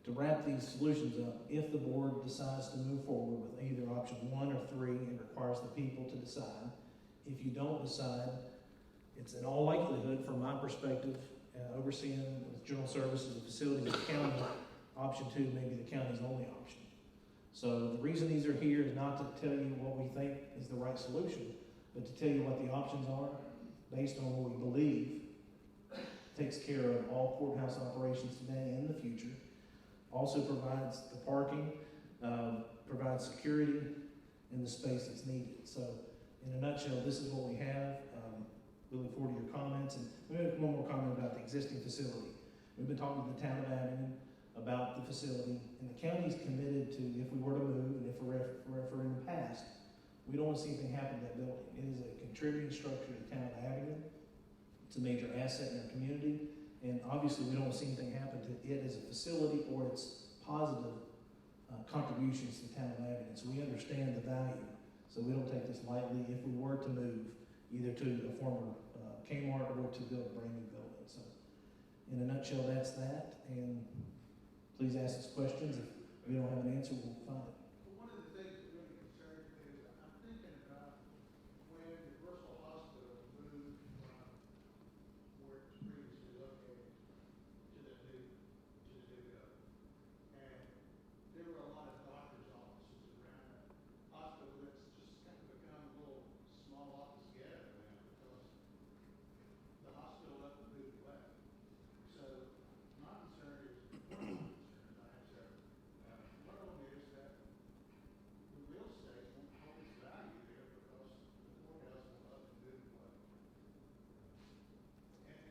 to wrap these solutions up, if the board decides to move forward with either option 1 or 3, it requires the people to decide. If you don't decide, it's in all likelihood, from my perspective, overseeing with general services and facilities of the county, option 2 may be the county's only option. So the reason these are here is not to tell you what we think is the right solution, but to tell you what the options are based on what we believe takes care of all courthouse operations today and in the future. Also provides the parking, provides security in the space that's needed. So in a nutshell, this is what we have. We look forward to your comments. And maybe one more comment about the existing facility. We've been talking to the town of Abingdon about the facility, and the county is committed to, if we were to move, and if we're in the past, we don't want to see anything happen to that building. It is a contributing structure to the town of Abingdon. It's a major asset in our community, and obviously we don't want to see anything happen to it as a facility or its positive contributions to the town of Abingdon. So we understand the value, so we don't take this lightly if we were to move either to a former Kmart or to build a brand new building. So in a nutshell, that's that, and please ask us questions. If we don't have an answer, we'll find it. One of the things that really concerns me is I'm thinking about when the Bristol Hospital moved from where it was previously located to the new building. And there were a lot of doctor's offices around that hospital that's just kind of become a little small office ghetto now because the hospital up and moved away. So my concern is, one of my concerns I have several. One of them is that the real estate won't hold its value there because the courthouse will up and move away. And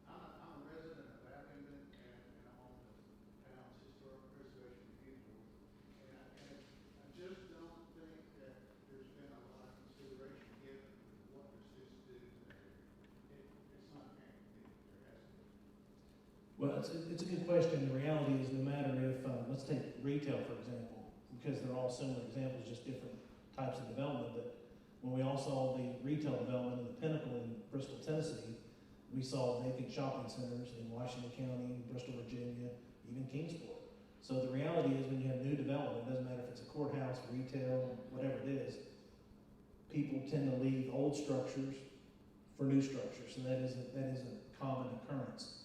I'm a resident of Abingdon and I'm on the town's historic preservation review board. And I just don't think that there's been a lot of consideration given to what there's to do there. It's not fair. There has to be. Well, it's a good question. The reality is, no matter if, let's take retail, for example, because they're all similar examples, just different types of development. But when we all saw the retail development of the Pinnacle in Bristol, Tennessee, we saw vacant shopping centers in Washington County, Bristol, Virginia, even Kingsport. So the reality is, when you have new development, it doesn't matter if it's a courthouse, retail, whatever it is, people tend to leave old structures for new structures. So that is a common occurrence.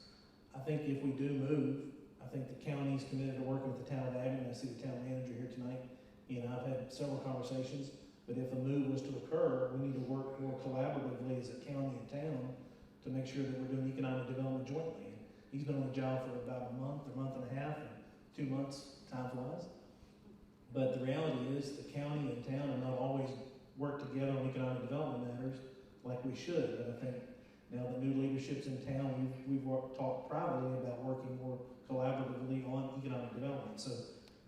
I think if we do move, I think the county is committed to working with the town of Abingdon. I see the town manager here tonight. He and I have had several conversations, but if a move was to occur, we need to work more collaboratively as a county and town to make sure that we're doing economic development jointly. And he's been on the job for about a month and a half, and 2 months, time flies. But the reality is the county and town have not always worked together on economic development matters like we should. But I think now that new leadership's in town, we've talked privately about working more collaboratively on economic development. So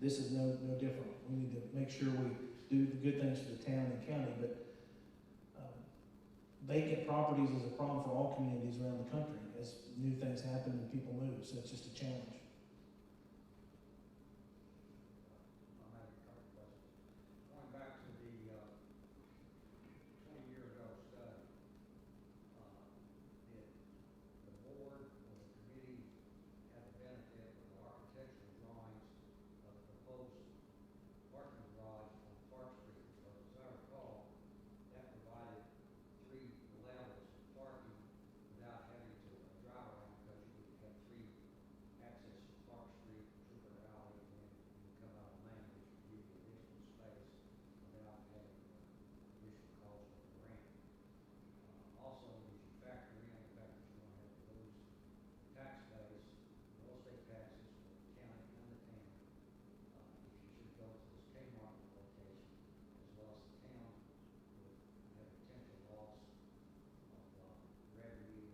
this is no different. We need to make sure we do the good things for the town and county. But vacant properties is a problem for all communities around the country as new things happen and people move. So it's just a challenge. I have a couple of questions. Going back to the 20-year ago study, did the board or the committee have the benefit of the architectural drawings of the proposed parking garage on Park Street? Because as I recall, that provided 3 levels of parking without having to drive around, because you would have 3 access to Park Street, Trooper Alley, and then you come out of Main, which would give you additional space without having additional cost of the ramp. Also, did you factor in the fact that you're going to have to lose tax base, real estate taxes for the county and the town, if you should go to this Kmart location, as well as the town would have potential loss of revenue,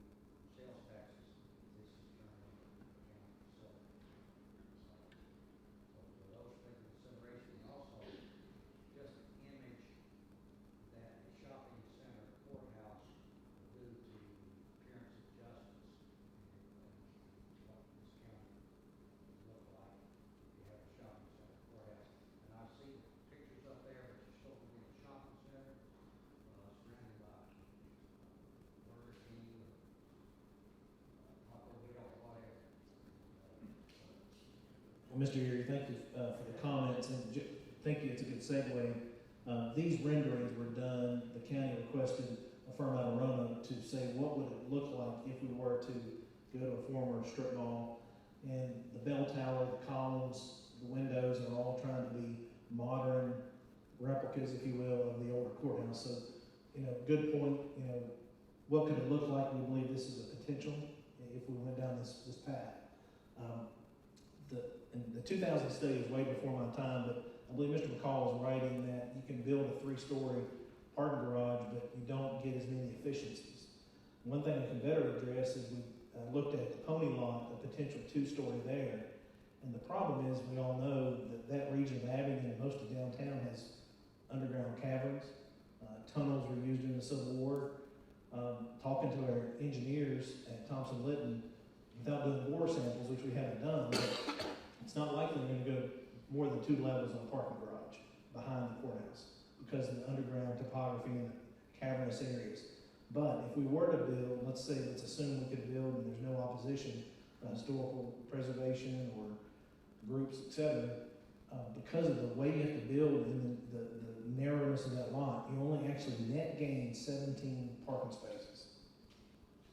sales taxes, if this is turned into a county facility. So for those taken into consideration, and also just the image that a shopping center courthouse will do to the appearance of justice, and what this county would look like if you have a shopping center courthouse. And I see pictures up there that you're still going to be a shopping center, surrounded by Burger King, or Taco Bell, whatever. Well, Mr. Erie, thank you for the comments, and thank you. It's a good segue. These renderings were done. The county requested a firm out of Roanoke to say what would it look like if we were to go to a former strip mall. And the bell tower, the columns, the windows are all trying to be modern replicas, if you will, of the older courthouse. So, good point. what could it look like? We believe this is a potential if we went down this path. And the 2000 study was way before my time, but I believe Mr. McCall was right in that you can build a 3-story parking garage, but you don't get as many efficiencies. One thing we can better address is we looked at the Pony Lot, a potential 2-story there. And the problem is, we all know that that region of Abingdon and most of downtown has underground caverns. Tunnels were used in the Civil War. Talking to our engineers at Thompson Litton, without doing bore samples, which we haven't done, but it's not likely they're gonna go more than 2 levels on a parking garage behind the courthouse because of the underground topography and the cavernous areas. But if we were to build, let's assume we could build and there's no opposition, historical preservation or groups, etc., because of the way you have to build and the narrowness of that lot, you only actually net gain 17 parking spaces.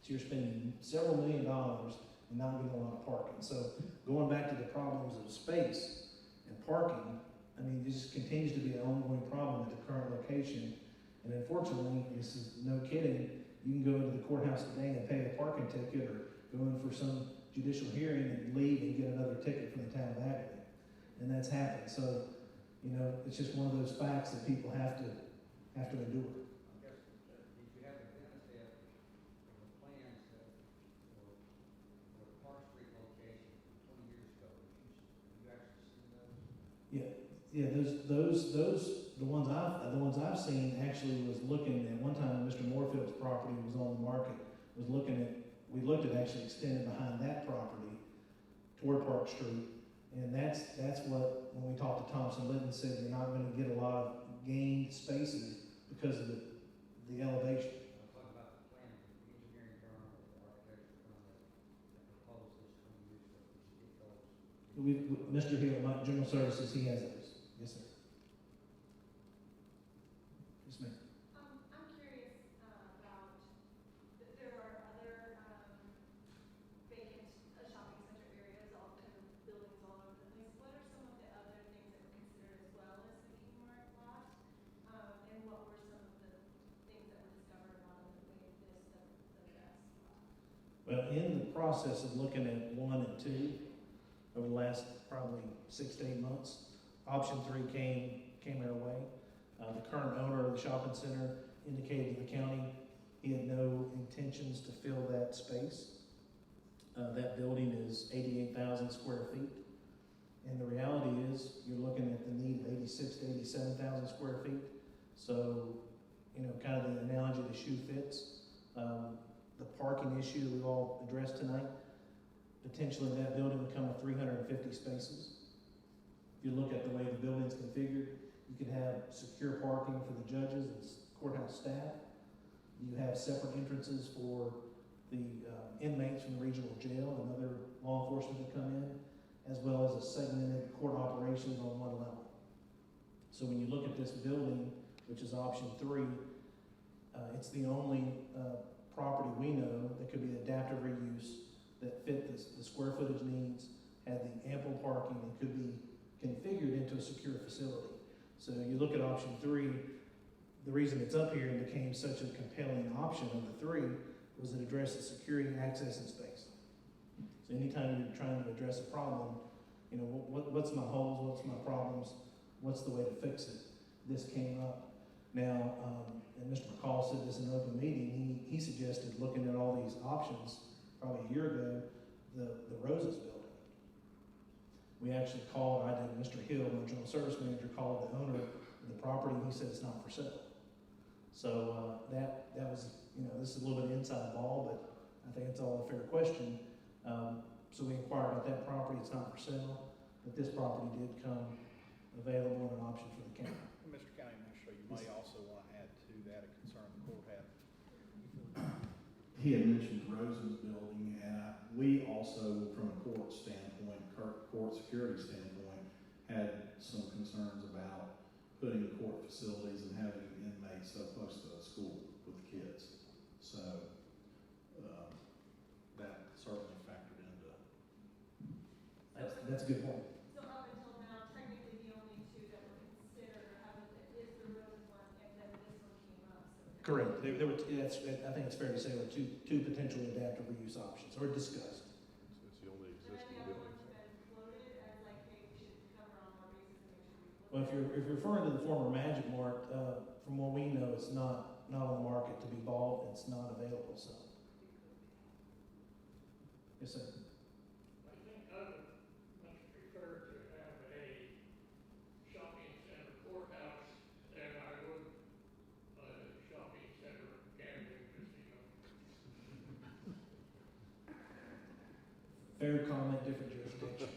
So you're spending several $1 million and not getting a lot of parking. So going back to the problems of space and parking, I mean, this just continues to be an ongoing problem at the current location. And unfortunately, this is no kidding, you can go into the courthouse today and pay a parking ticket or go in for some judicial hearing and leave and get another ticket from the town of Abingdon. And that's happened. So, you know, it's just one of those facts that people have to endure. I guess, did you have the benefit of the plans that for the Park Street location 20 years ago? Have you actually seen those? Yeah, the ones I've seen actually was looking at one time when Mr. Moorfield's property was on the market, we looked at actually extending behind that property toward Park Street. And that's what, when we talked to Thompson Litton, said you're not gonna get a lot of gained spaces because of the elevation. I'm talking about the plan, the engineering firm or the architecture firm that proposed this 20 years ago. Did you get those? Mr. Hill, my general services, he has those. Yes, sir. Yes, ma'am. I'm curious about, there are other vacant shopping center areas, all kind of buildings all over the place. What are some of the other things that were considered as well as the Kmart lot? And what were some of the things that were discovered not only the way this, the best lot? Well, in the process of looking at 1 and 2 over the last probably 6 to 8 months, option 3 came our way. The current owner of the shopping center indicated to the county he had no intentions to fill that space. That building is 88,000 square feet. And the reality is, you're looking at the need of 86 to 87,000 square feet. So, you know, kind of the analogy the shoe fits. The parking issue that we've all addressed tonight, potentially that building would come with 350 spaces. If you look at the way the building's configured, you could have secure parking for the judges and courthouse staff. You have separate entrances for the inmates from the regional jail and other law enforcement that come in, as well as a segmented court operations on 1 level. So when you look at this building, which is option 3, it's the only property we know that could be adaptive reuse that fit the square footage needs, had the ample parking, and could be configured into a secure facility. So you look at option 3, the reason it's up here and became such a compelling option of the 3 was it addresses security, access, and space. So anytime you're trying to address a problem, you know, what's my holes, what's my problems, what's the way to fix it? This came up. Now, and Mr. McCall said this in an open meeting, he suggested looking at all these options probably a year ago, the Roses building. We actually called, I did, Mr. Hill, my general service manager, called the owner of the property, and he said it's not for sale. So that was, you know, this is a little bit inside ball, but I think it's all a fair question. So we inquired about that property, it's not for sale, but this property did come available and an option for the county. Mr. County Administrator, you may also want to add to that a concern the court had. He had mentioned the Rosen's building, and we also, from a court standpoint, court security standpoint, had some concerns about putting court facilities and having inmates so close to a school with kids. So that certainly factored into. That's a good point. So up until now, technically the only 2 that were considered is the Rose one, and then this one came up, so Correct. There were, I think it's fair to say there were two potential adaptive reuse options, or discussed. It's the only But then existing the other building. one's been floated as like, hey, we should cover on more bases and make sure we. Well, if you're referring to the former Magic Mart, from what we know, it's not on the market to be bought, it's not available, so. Yes, sir. I think I would much prefer to have a shopping center courthouse than I would a shopping center gambling casino. Fair comment, different jurisdiction.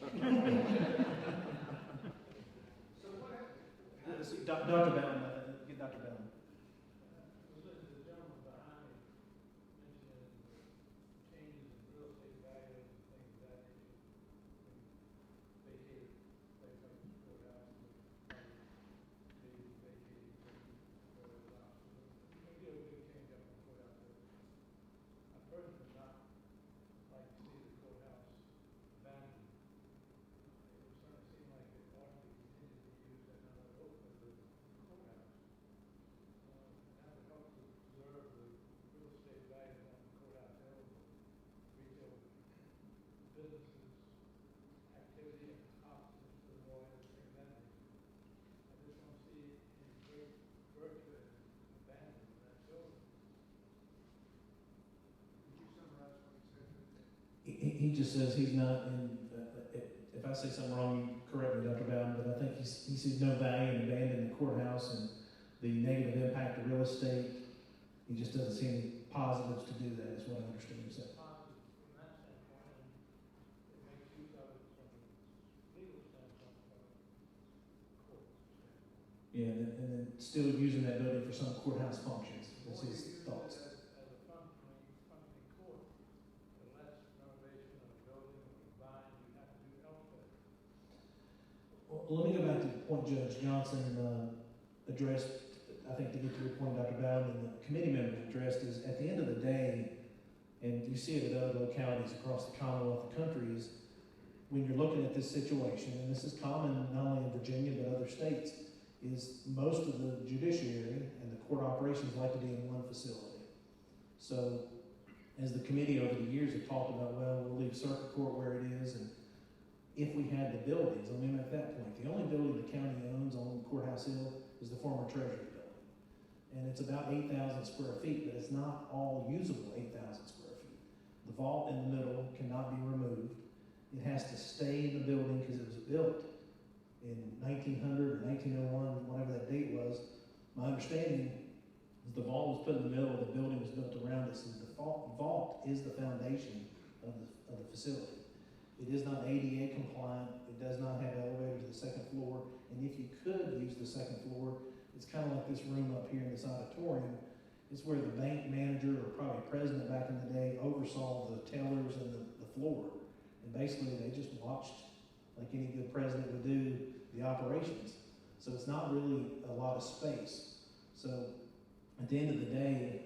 So what, Dr. Bowden, get Dr. Bowden. Listen to the gentleman behind me mentioning changes in real estate values and things of that nature. Vacated place like the courthouse, maybe vacated courthouse. You can get a big change up in the courthouse. I personally would not like to see the courthouse abandoned. It would certainly seem like it ought to be continued to be used as another hope as the courthouse. That would help to preserve the real estate value of the courthouse area, retail businesses, activity, and offices for the lawyers, things like that. I just don't see any great virtue in abandoning that building. Could you summarize what you said? He just says he's not in, if I say something wrong, you correct me, Dr. Bowden, but I think he sees no value in abandoning the courthouse and the negative impact of real estate. He just doesn't see any positives to do that, is what I understand you said. Positive from that standpoint, and it makes use of it from a legal standpoint, from a court standpoint. Yeah, and then still using that building for some courthouse functions, is his thoughts. As a functioning court, the less renovation of a building or design you have to do elsewhere. Well, let me go back to the point Judge Johnson addressed, I think to get to your point, Dr. Bowden, and the committee members addressed, is at the end of the day, and you see it at other localities across the Commonwealth, the country, is when you're looking at this situation, and this is common not only in Virginia but other states, is most of the judiciary and the court operations like to be in one facility. So as the committee over the years have talked about, well, we'll leave circuit court where it is, and if we had the buildings, let me make that point, the only building the county owns on Courthouse Hill is the former Treasury building. And it's about 8,000 square feet, but it's not all usable 8,000 square feet. The vault in the middle cannot be removed. It has to stay in the building because it was built in 1900 or 1901, whatever that date was. My understanding is the vault was put in the middle, the building was built around it, so the vault is the foundation of the facility. It is not ADA compliant, it does not have elevators to the second floor, and if you could use the second floor, it's kind of like this room up here in this auditorium. It's where the bank manager or probably president back in the day oversaw the tellers and the floor. And basically they just watched, like any good president would do, the operations. So it's not really a lot of space. So at the end of the day,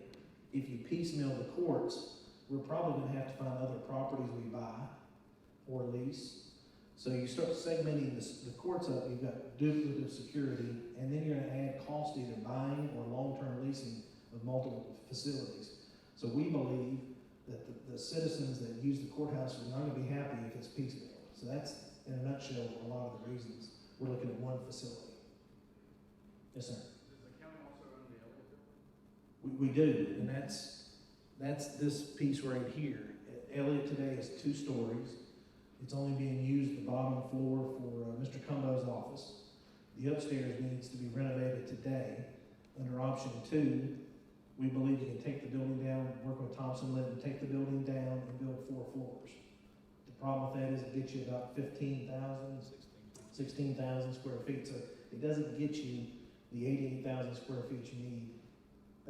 if you piecemeal the courts, we're probably gonna have to find other properties we buy or lease. So you start segmenting the courts up, you've got duplicative security, and then you're gonna add cost either buying or long-term leasing of multiple facilities. So we believe that the citizens that use the courthouse are not gonna be happy if it's piecemeal. So that's, in a nutshell, a lot of the reasons we're looking at one facility. Yes, sir. Does the county also own the Elliott building? We do, and that's this piece right here. Elliott today is 2 stories. It's only being used the bottom floor for Mr. Cumbo's office. The upstairs needs to be renovated today. Under option 2, we believe you can take the building down, work with Thompson Litton, take the building down and build 4 floors. The problem with that is it gets you about 16,000 square feet. So it doesn't get you the 88,000 square feet you need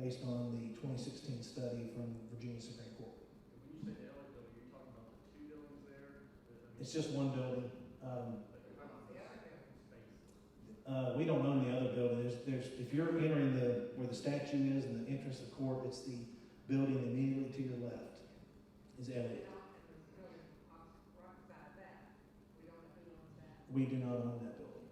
based on the 2016 study from Virginia Supreme Court. When you say the Elliott building, are you talking about the 2 buildings there? It's just one building. We Space. don't own the other building. There's if you're entering where the statue is and the entrance of court, it's the building immediately to your left is Elliott. We do not own that building.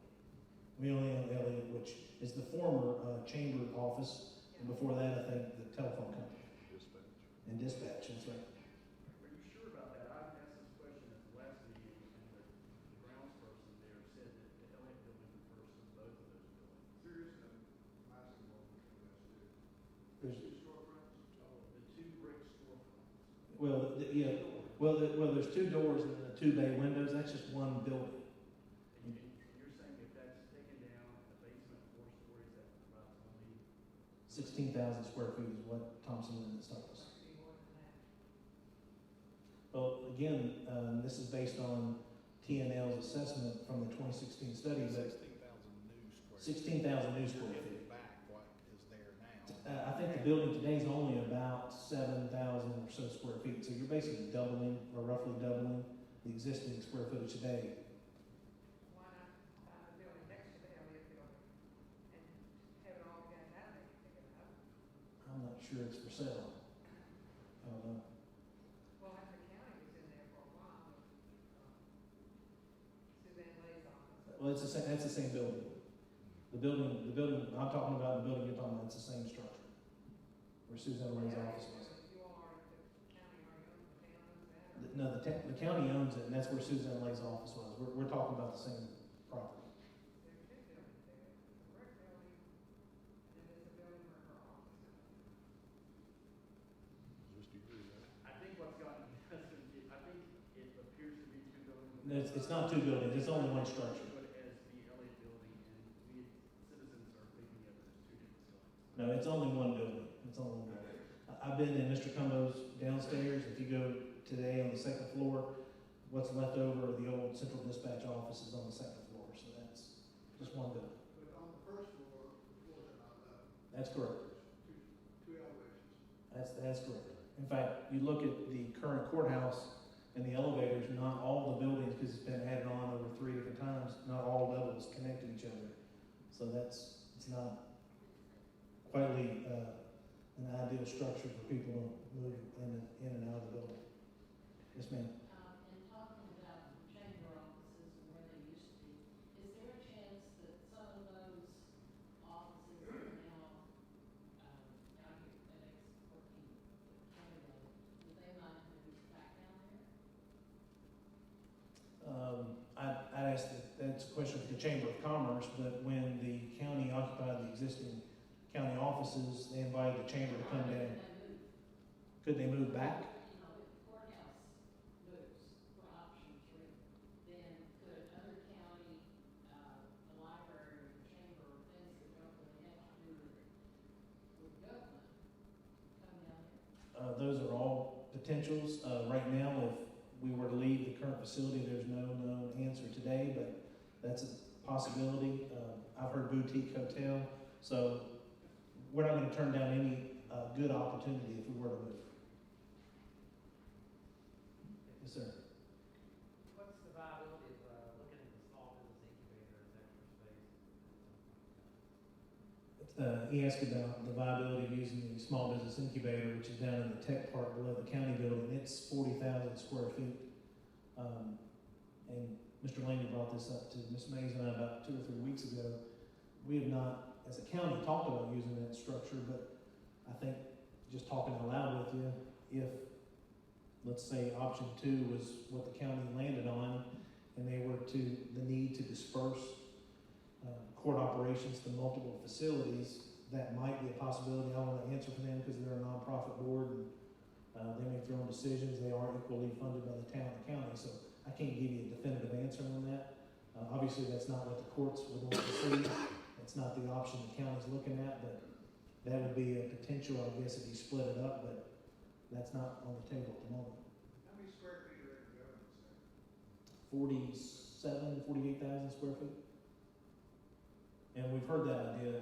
We only own Elliott, which is the former chamber office And before that, I think the telephone company Dispatch. and dispatch, that's right. Are you sure about that? I asked this question at the last meeting, and the grounds person there said that the Elliott building refers to both of those buildings. Seriously, Madison will be coming us to. There's, Two storefronts? Oh, the two brick storefronts. well, there's two doors and the two bay windows, that's just one building. And you're saying if that's taken down and the basement 4 stories, that provides only 16,000 square feet is what Thompson Lindens told us. Must be more than that. Well, again, this is based on TNL's assessment from the 2016 study, but 16,000 new square feet. Back what is there now. I think the building today is only about 7,000 or so square feet, so you're basically doubling, or roughly doubling, the existing square footage today. Why not buy the building next to the Elliott building and have it all gas out there, pick it up? I'm not sure it's for sale. I don't know. Well, after the county was in there for a while, Suzanne Lay's office. Well, that's the same building. The building, I'm talking about, the building you're talking about, it's the same structure. Where Suzanne Ray's office was. You all are, the county already owns, the town owns that, or? No, the county owns it, and that's where Suzanne Lay's office was. We're talking about the same property. There are two buildings there, the brick building, and then there's a building where her office is. Just agree with that. I think what's gotten us confused, I think it appears to be two buildings. It's not two buildings, it's only one structure. Put it as the Elliott building, and we, citizens are thinking of it as two different buildings. No, it's only one building. It's only one building. I've been in Mr. Cumbo's downstairs. If you go today on the second floor, what's left over of the old central dispatch office is on the second floor. So that's just one building. But on the first floor, the floors are not level. That's correct. Two elevations. That's correct. In fact, you look at the current courthouse and the elevators, not all the buildings, because it's been added on over 3 different times, not all levels connect to each other. So it's not quite an ideal structure for people to move in and out of the building. Yes, ma'am. In talking about the chamber offices and where they used to be, is there a chance that some of those offices that are now, out here at working county level, that they might move back down there? I'd ask that's a question for the Chamber of Commerce, but when the county occupied the existing county offices, they invited the chamber to come down. Could they move back? You know, if the courthouse moves for option 3, then could another county, the library, or the chamber, or things that don't really have to do with government, come down there? Those are all potentials. Right now, if we were to leave the current facility, there's no known answer today, but that's a possibility. I've heard boutique hotel, so we're not going to turn down any good opportunity if we were to move. Yes, sir. What's the viability of looking at the small business incubator as extra space? He asked about the viability of using the small business incubator, which is down in the tech park below the county building. It's 40,000 square feet. And Mr. Laney brought this up to Ms. Mays and I about 2 or 3 weeks ago. We have not, as a county, talked about using that structure, but I think just talking out loud with you, if, let's say, option 2 was what the county landed on, and they were the need to disperse court operations to multiple facilities, that might be a possibility. I don't want to answer for them because they're a nonprofit board, and they make their own decisions. They are equally funded by the town and county, so I can't give you a definitive answer on that. Obviously, that's not what the courts would want to see. It's not the option the county's looking at, but that would be a potential, I guess, if you split it up, but that's not on the table at the moment. How many square feet are in the government center? 48,000 square feet. And we've heard that idea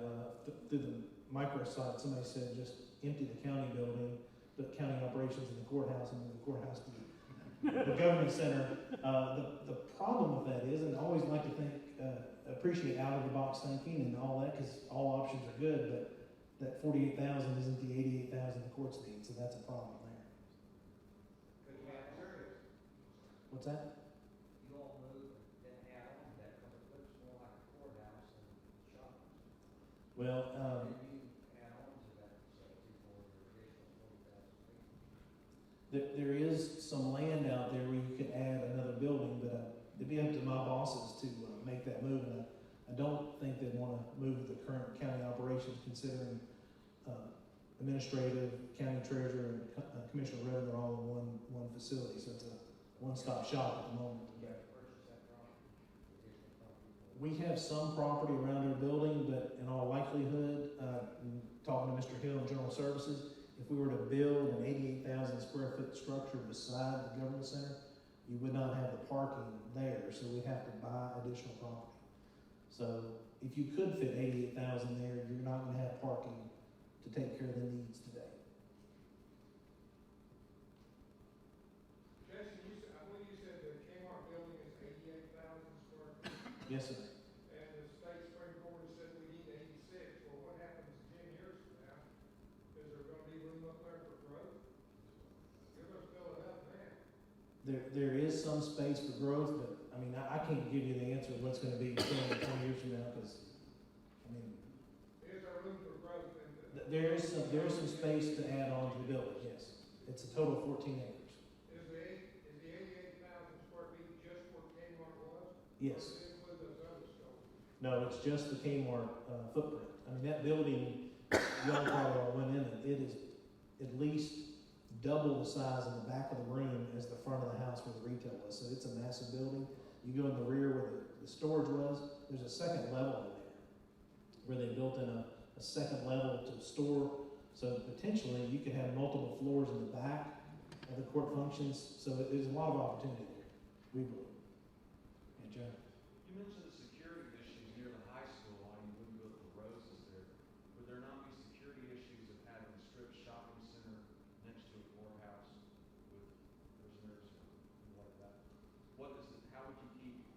through the microsite. Somebody said just empty the county building, put county operations in the courthouse, and move the courthouse to the government center. The problem with that is, and I always like to think, appreciate out of the box thinking and all that, because all options are good, but that 48,000 isn't the 88,000 the courts need, so that's a problem there. Could we have serious? What's that? You all move and then add on to that, because it looks more like a courthouse than shopping. Well, Then you add on to that There is some land out there where you could add another building, but it'd be up to my bosses to make that move. And I don't think they'd want to move the current county operations, considering administrative, county treasurer, and commissioner of revenue are all in one facility. So it's a one-stop shop at the moment. You have to purchase that property, additional property. We have some property around our building, but in all likelihood, talking to Mr. Hill in General Services, if we were to build an 88,000 square foot structure beside the government center, you would not have the parking there, so we'd have to buy additional property. So if you could fit 88,000 there, you're not gonna have parking to take care of the needs today. Jason, I believe you said the Kmart building is 88,000 square feet, Yes, sir. and the state Supreme Court has said we need 86. Well, what happens 10 years from now? Is there gonna be room up there for growth? You're gonna fill it up now. There is some space for growth, but I mean, I can't give you the answer of what's gonna be 10 or 20 years from now, because, I mean, Is there room for growth in the? there is some space to add on to the building, yes. It's a total of 14 acres. Is the 88,000 square feet just where Kmart was? Yes. Or does it include those other stores? No, it's just the Kmart footprint. I mean, that building, y'all probably all went in it, it is at least double the size in the back of the room as the front of the house where the retail was. So it's a massive building. You go in the rear where the storage was, there's a second level in there where they built in a second level to store. So potentially you could have multiple floors in the back of the court functions. So there's a lot of opportunity there, we believe. Yeah, Joe? You mentioned the security issues near the high school, why you wouldn't go to the Roses there. Would there not be security issues of having a strip shopping center next to a courthouse with prisoners and like that? What is it, how would you keep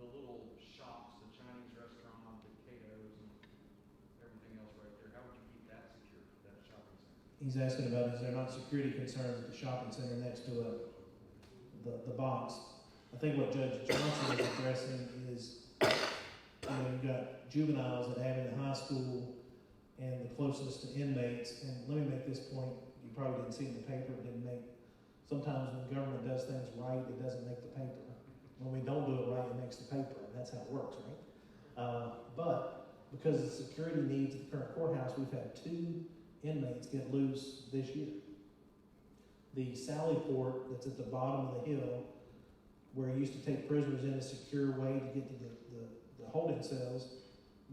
the little shops, the Chinese restaurant, the Cato's and everything else right there? How would you keep that secure, that shopping center? He's asking about, is there not security concerns at the shopping center next to the box? I think what Judge Johnson is addressing is, you've got juveniles that have in the high school and the closest to inmates. And let me make this point, you probably didn't see it in the paper, it didn't make, sometimes when government does things right, it doesn't make the paper. When we don't do it right, it makes the paper, and that's how it works, right? But because of the security needs at the current courthouse, we've had 2 inmates get loose this year. The Sally Port that's at the bottom of the hill, where you used to take prisoners in a secure way to get to the holding cells,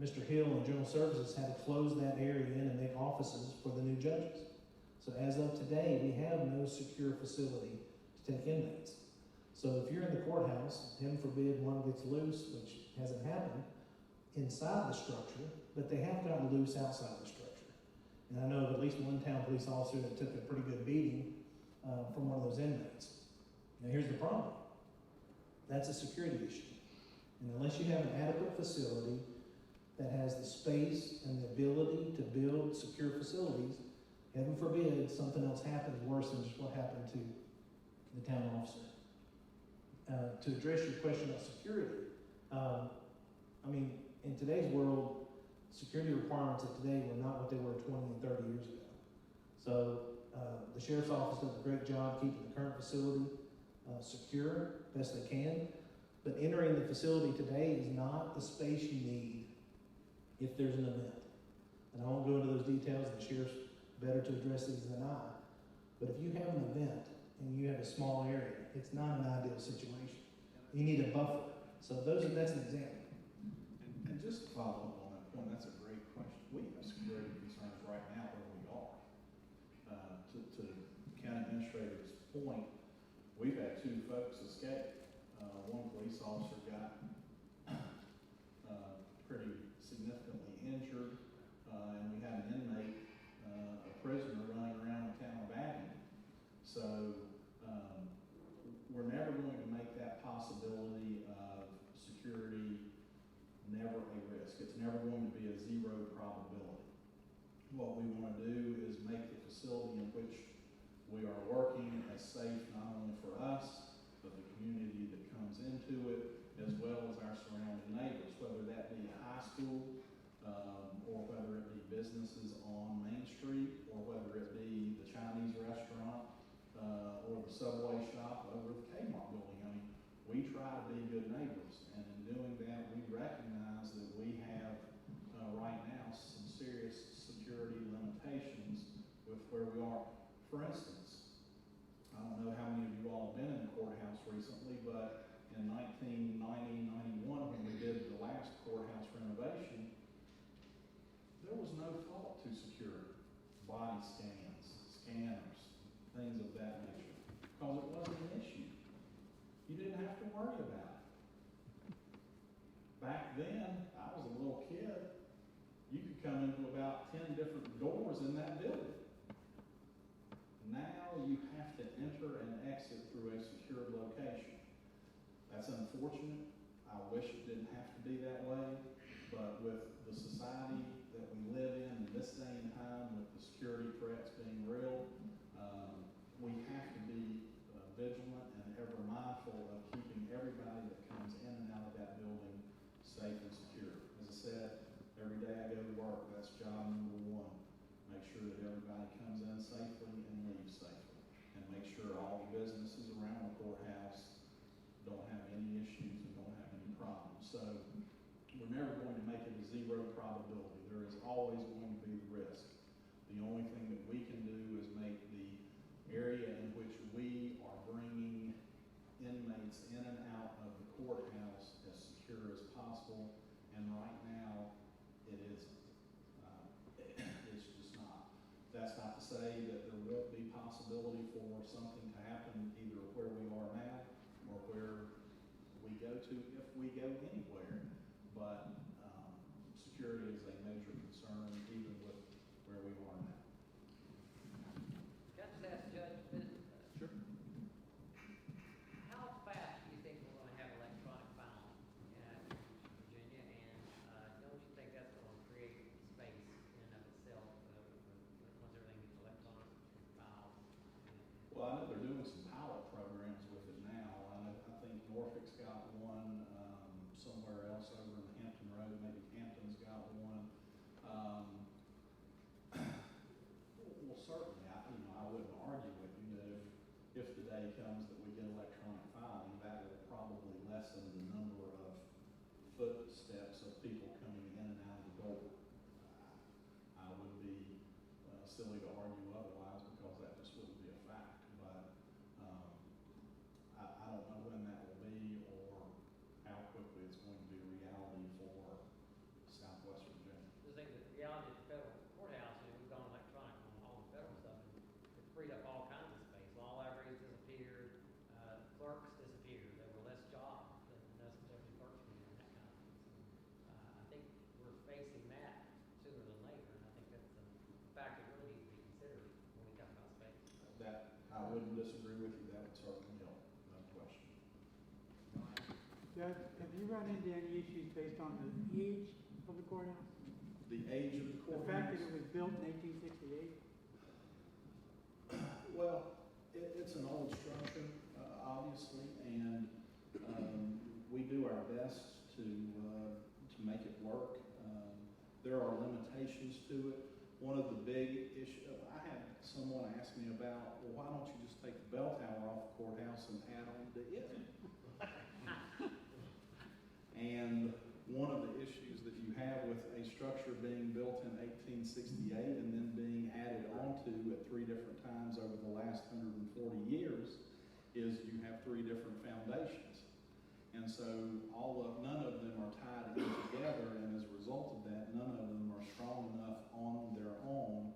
Mr. Hill and General Services had to close that area in and make offices for the new judges. So as of today, we have no secure facility to take inmates. So if you're in the courthouse, heaven forbid one gets loose, which hasn't happened, inside the structure, but they have gotten loose outside the structure. And I know of at least one town police officer that took a pretty good beating from one of those inmates. Now here's the problem. That's a security issue. And unless you have an adequate facility that has the space and the ability to build secure facilities, heaven forbid something else happens worse than just what happened to the town officer. To address your question about security, I mean, in today's world, security requirements of today were not what they were 20 and 30 years ago. So the sheriff's office does a great job keeping the current facility secure best they can. But entering the facility today is not the space you need if there's an event. And I won't go into those details, and the sheriff's better to address these than I. But if you have an event and you have a small area, it's not an ideal situation. You need a buffer. So that's an example. And just to follow up on that point, that's a great question. We have security concerns right now where we are. To the county administrator's point, we've had 2 folks escape. One police officer got pretty significantly injured, and we had an inmate, a prisoner, running around the town of Abbey. So we're never going to make that possibility of security never a risk. It's never going to be a 0 probability. What we want to do is make the facility in which we are working as safe not only for us, but the community that comes into it, as well as our surrounding neighbors, whether that be a high school, or whether it be businesses on Main Street, or whether it be the Chinese restaurant Subway shop over the Kmart building. I mean, we try to be good neighbors, and in doing that, we recognize that we have, right now, some serious security limitations with where we are. For instance, I don't know how many of you all have been in the courthouse recently, but in 1990, 91, when we did the last courthouse renovation, there was no thought to security, body scans, scanners, things of that nature, because it wasn't an issue. You didn't have to worry about it. Back then, I was a little kid, you could come into about 10 different doors in that building. Now you have to enter and exit through a secured location. That's unfortunate. I wish it didn't have to be that way, but with the society that we live in this day and time, with the security threats being real, we have to be vigilant and ever mindful of keeping everybody that comes in and out of that building safe and secure. As I said, every day I go to work, that's job number one. Make sure that everybody comes in safely and leaves safely. And make sure all the businesses around the courthouse don't have any issues and don't have any problems. So we're never going to make it a zero probability. There is always going to be the risk. The only thing that we can do is make the area in which we are bringing inmates in and out of the courthouse as secure as possible. And right now, it isn't. It's just not. That's not to say that there won't be possibility for something to happen either where we are now or where we go to if we go anywhere. But security is a major concern even with where we are now. Can I just ask Judge, Sure. how fast do you think we're gonna have electronic filing in Virginia? And don't you think that's gonna create space in and of itself, once everything gets electronic and filed? Well, I know they're doing some pilot programs with it now. I think Norfolk's got one, somewhere else over in Hampton Road, maybe Hampton's got one. Well, certainly, I wouldn't argue with you that if the day comes that we get electronic filing, that will probably lessen the number of footsteps of people coming in and out of the door. I would be silly to argue otherwise because that just wouldn't be a fact. But I don't know when that will be or how quickly it's going to be a reality for Southwest Virginia. The thing, the reality at the federal courthouse, we've gone electronic on all the federal stuff, and it freed up all kinds of space. Law libraries disappeared, clerks disappeared. There were less jobs than necessarily clerks were doing, that kind of thing. So, I think we're facing that sooner than later, and I think that's a factor that really needs to be considered when we talk about space. That, I wouldn't disagree with you. That would certainly help, no question. Judge, have you run into any issues based on the age of the courthouse? The age of the The courthouse? fact that it was built in 1868? Well, it's an old structure, obviously, and we do our best to make it work. There are limitations to it. One of the big issues, I had someone ask me about, well, why don't you just take the bell tower off the courthouse and add on to it? And one of the issues that you have with a structure being built in 1868 and then being added onto at 3 different times over the last 140 years is you have 3 different foundations. And so none of them are tied in together, and as a result of that, none of them are strong enough on their own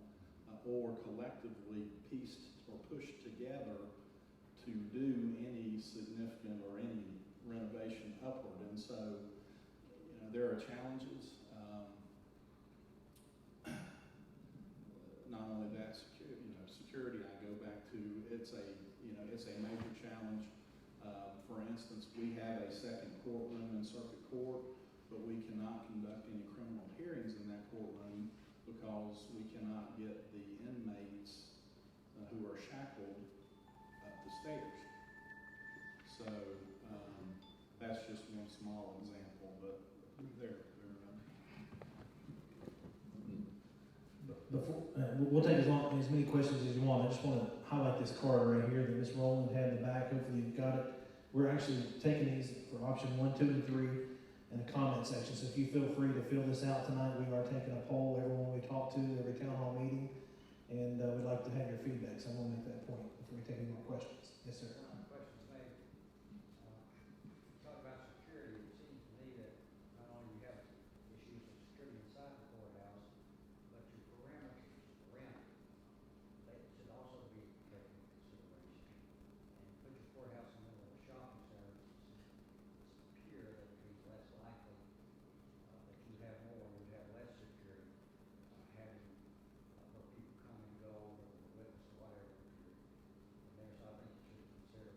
or collectively pieced or pushed together to do any significant or any renovation upward. And so, there are challenges. Not only that, security, I go back to, it's a major challenge. For instance, we have a second courtroom in circuit court, but we cannot conduct any criminal hearings in that courtroom because we cannot get the inmates who are shackled up the stairs. So that's just one small example, but we'll take as many questions as you want. I just want to highlight this card right here that Ms. Rowland had in the back. Hopefully you've got it. We're actually taking these for option 1, 2, and 3 in the comment section. So if you feel free to fill this out tonight, we are taking a poll, everyone we talk to, every town hall meeting, and we'd like to have your feedback. So I'm going to make that point before we take any more questions. Yes, sir. Questions made. Talk about security. It seems to me that not only you have issues of security inside the courthouse, but your parameters around it, they should also be taken into consideration. And put your courthouse in the middle of a shopping center, it's secure, that would be less likely that you have more, you have less security, having where people come and go, or the witness or whatever. And there's, I think you should consider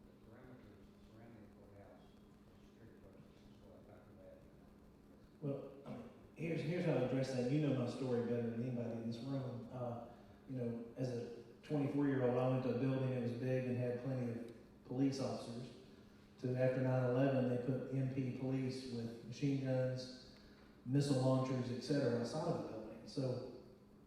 the parameters surrounding the courthouse for security purposes as well. Dr. Ladd. Well, here's how I address that. You know my story better than anybody in this room. As a 24-year-old, I went to a building that was big and had plenty of police officers. To after 9/11, they put MP police with machine guns, missile launchers, etc. outside of the building. So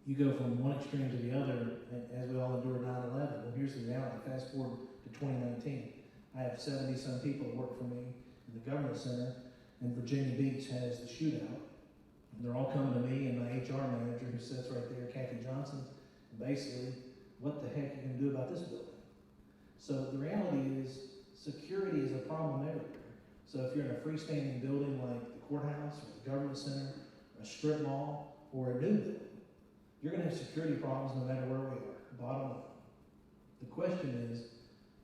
you go from one extreme to the other, as we all endured 9/11. Well, here's the reality. Fast forward to 2019. I have 70-some people that work for me in the government center, and Virginia Beach has the shootout. And they're all coming to me and my HR manager, who sits right there, Kathy Johnson, and basically, what the heck are you going to do about this building? So the reality is, security is a problem everywhere. So if you're in a freestanding building like the courthouse or the government center, or a strip mall, or a new building, you're going to have security problems no matter where we are, bottom line. The question is,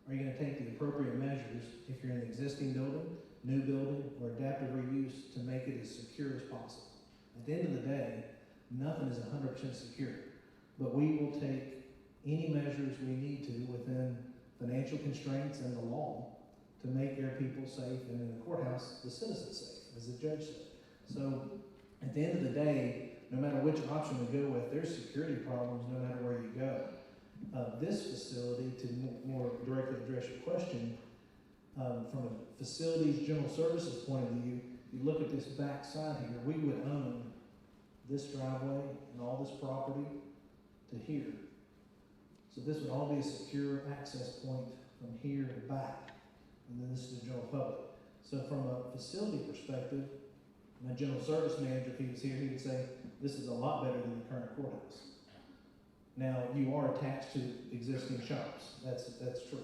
are you going to take the appropriate measures if you're in an existing building, new building, or adaptive reuse to make it as secure as possible? At the end of the day, nothing is 100% secure, but we will take any measures we need to within financial constraints and the law to make their people safe, and in the courthouse, the citizens safe, as the judge said. So at the end of the day, no matter which option we go with, there's security problems no matter where you go. This facility, to more directly address your question, from a facilities general services point of view, you look at this back side here, we would own this driveway and all this property to here. So this would all be a secure access point from here to back, and then this is the general public. So from a facility perspective, my general service manager, if he was here, he would say, this is a lot better than the current courthouse. Now, you are attached to existing shops, that's true.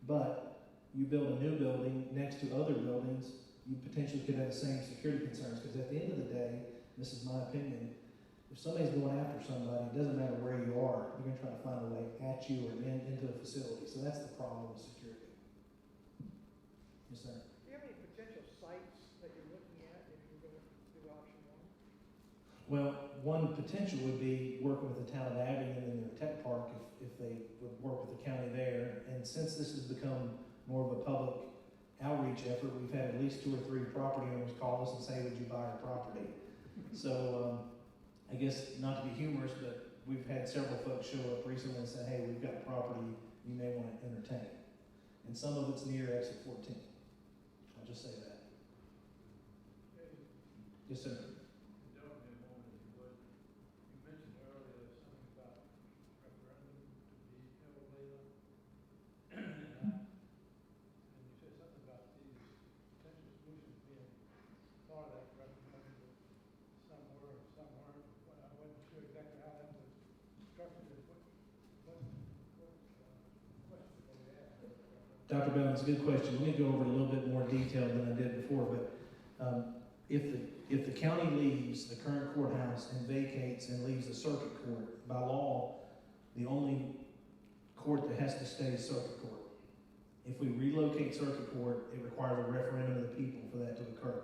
But you build a new building next to other buildings, you potentially could have the same security concerns, because at the end of the day, this is my opinion, if somebody's going after somebody, it doesn't matter where you are, you're going to try to find a way at you or into a facility. So that's the problem with security. Yes, sir. Do you have any potential sites that you're looking at if you're going to do option 1? Well, one potential would be working with the town of Abingdon in their tech park if they would work with the county there. And since this has become more of a public outreach effort, we've had at least 2 or 3 property owners call us and say, would you buy our property? So I guess not to be humorous, but we've had several folks show up recently and say, hey, we've got property you may want to entertain. And some of it's near exit 14. I'll just say that. Yes, sir. Indulge me a moment, if you would. You mentioned earlier something about referendum to be held later. And you said something about these potential solutions being part of that referendum, but some were, some weren't. But I wasn't sure exactly how that was structured and what questions they asked. Dr. Bell, it's a good question. Let me go over it a little bit more detail than I did before, but if the county leaves the current courthouse and vacates and leaves the circuit court, by law, the only court that has to stay is circuit court. If we relocate circuit court, it requires a referendum of the people for that to occur.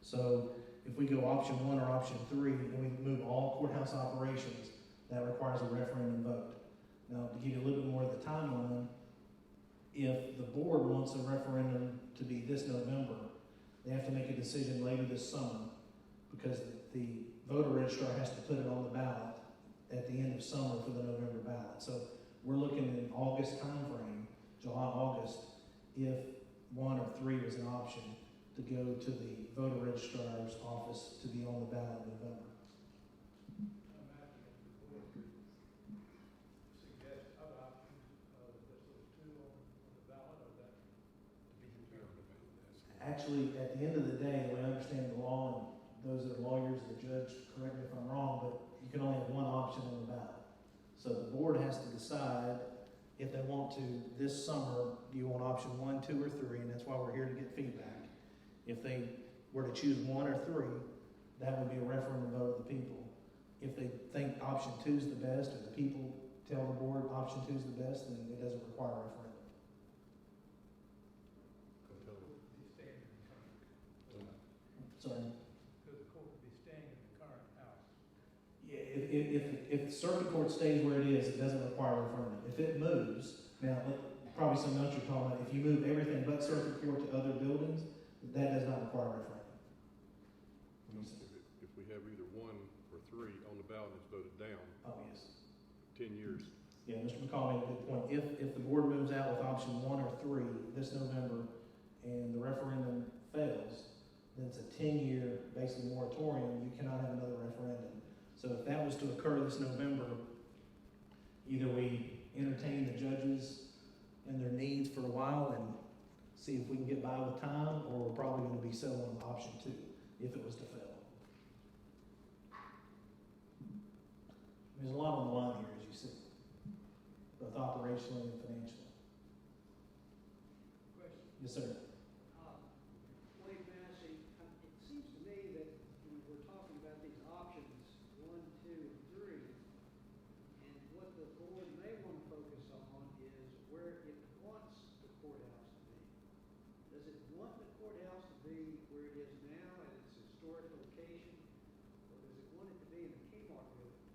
So if we go option 1 or option 3 and we move all courthouse operations, that requires a referendum vote. Now, to give you a little bit more of the timeline, if the board wants a referendum to be this November, they have to make a decision later this summer, because the voter registrar has to put it on the ballot at the end of summer for the November ballot. So we're looking at an August time frame, July, August, if 1 or 3 was an option to go to the voter registrar's office to be on the ballot in November. Actually, at the end of the day, the way I understand the law, and those that are lawyers, the judge, correct me if I'm wrong, but you can only have one option on the ballot. So the board has to decide if they want to, this summer, do you want option 1, 2, or 3, and that's why we're here to get feedback. If they were to choose 1 or 3, that would be a referendum vote of the people. If they think option 2 is the best, or the people tell the board option 2 is the best, then it doesn't require a referendum. Be staying in the current, Sorry. because the court would be staying in the current house. Yeah, if the circuit court stays where it is, it doesn't require a referendum. If it moves, now, probably something else you're talking about, if you move everything but circuit court to other buildings, that does not require a referendum. If we have either 1 or 3 on the ballot that's voted down, Oh, yes. 10 years. Yeah, Mr. McCall made a good point. If the board moves out with option 1 or 3 this November, and the referendum fails, then it's a 10-year, basically moratorium, you cannot have another referendum. So if that was to occur this November, either we entertain the judges and their needs for a while and see if we can get by with time, or we're probably gonna be settling with option 2, if it was to fail. There's a lot on the line here, as you see, both operationally and financially. Question. Yes, sir. Wade Massey, it seems to me that when we're talking about these options, 1, 2, and 3, and what the board may want to focus on is where it wants the courthouse to be. Does it want the courthouse to be where it is now at its historic location, or does it want it to be in the Kmart building?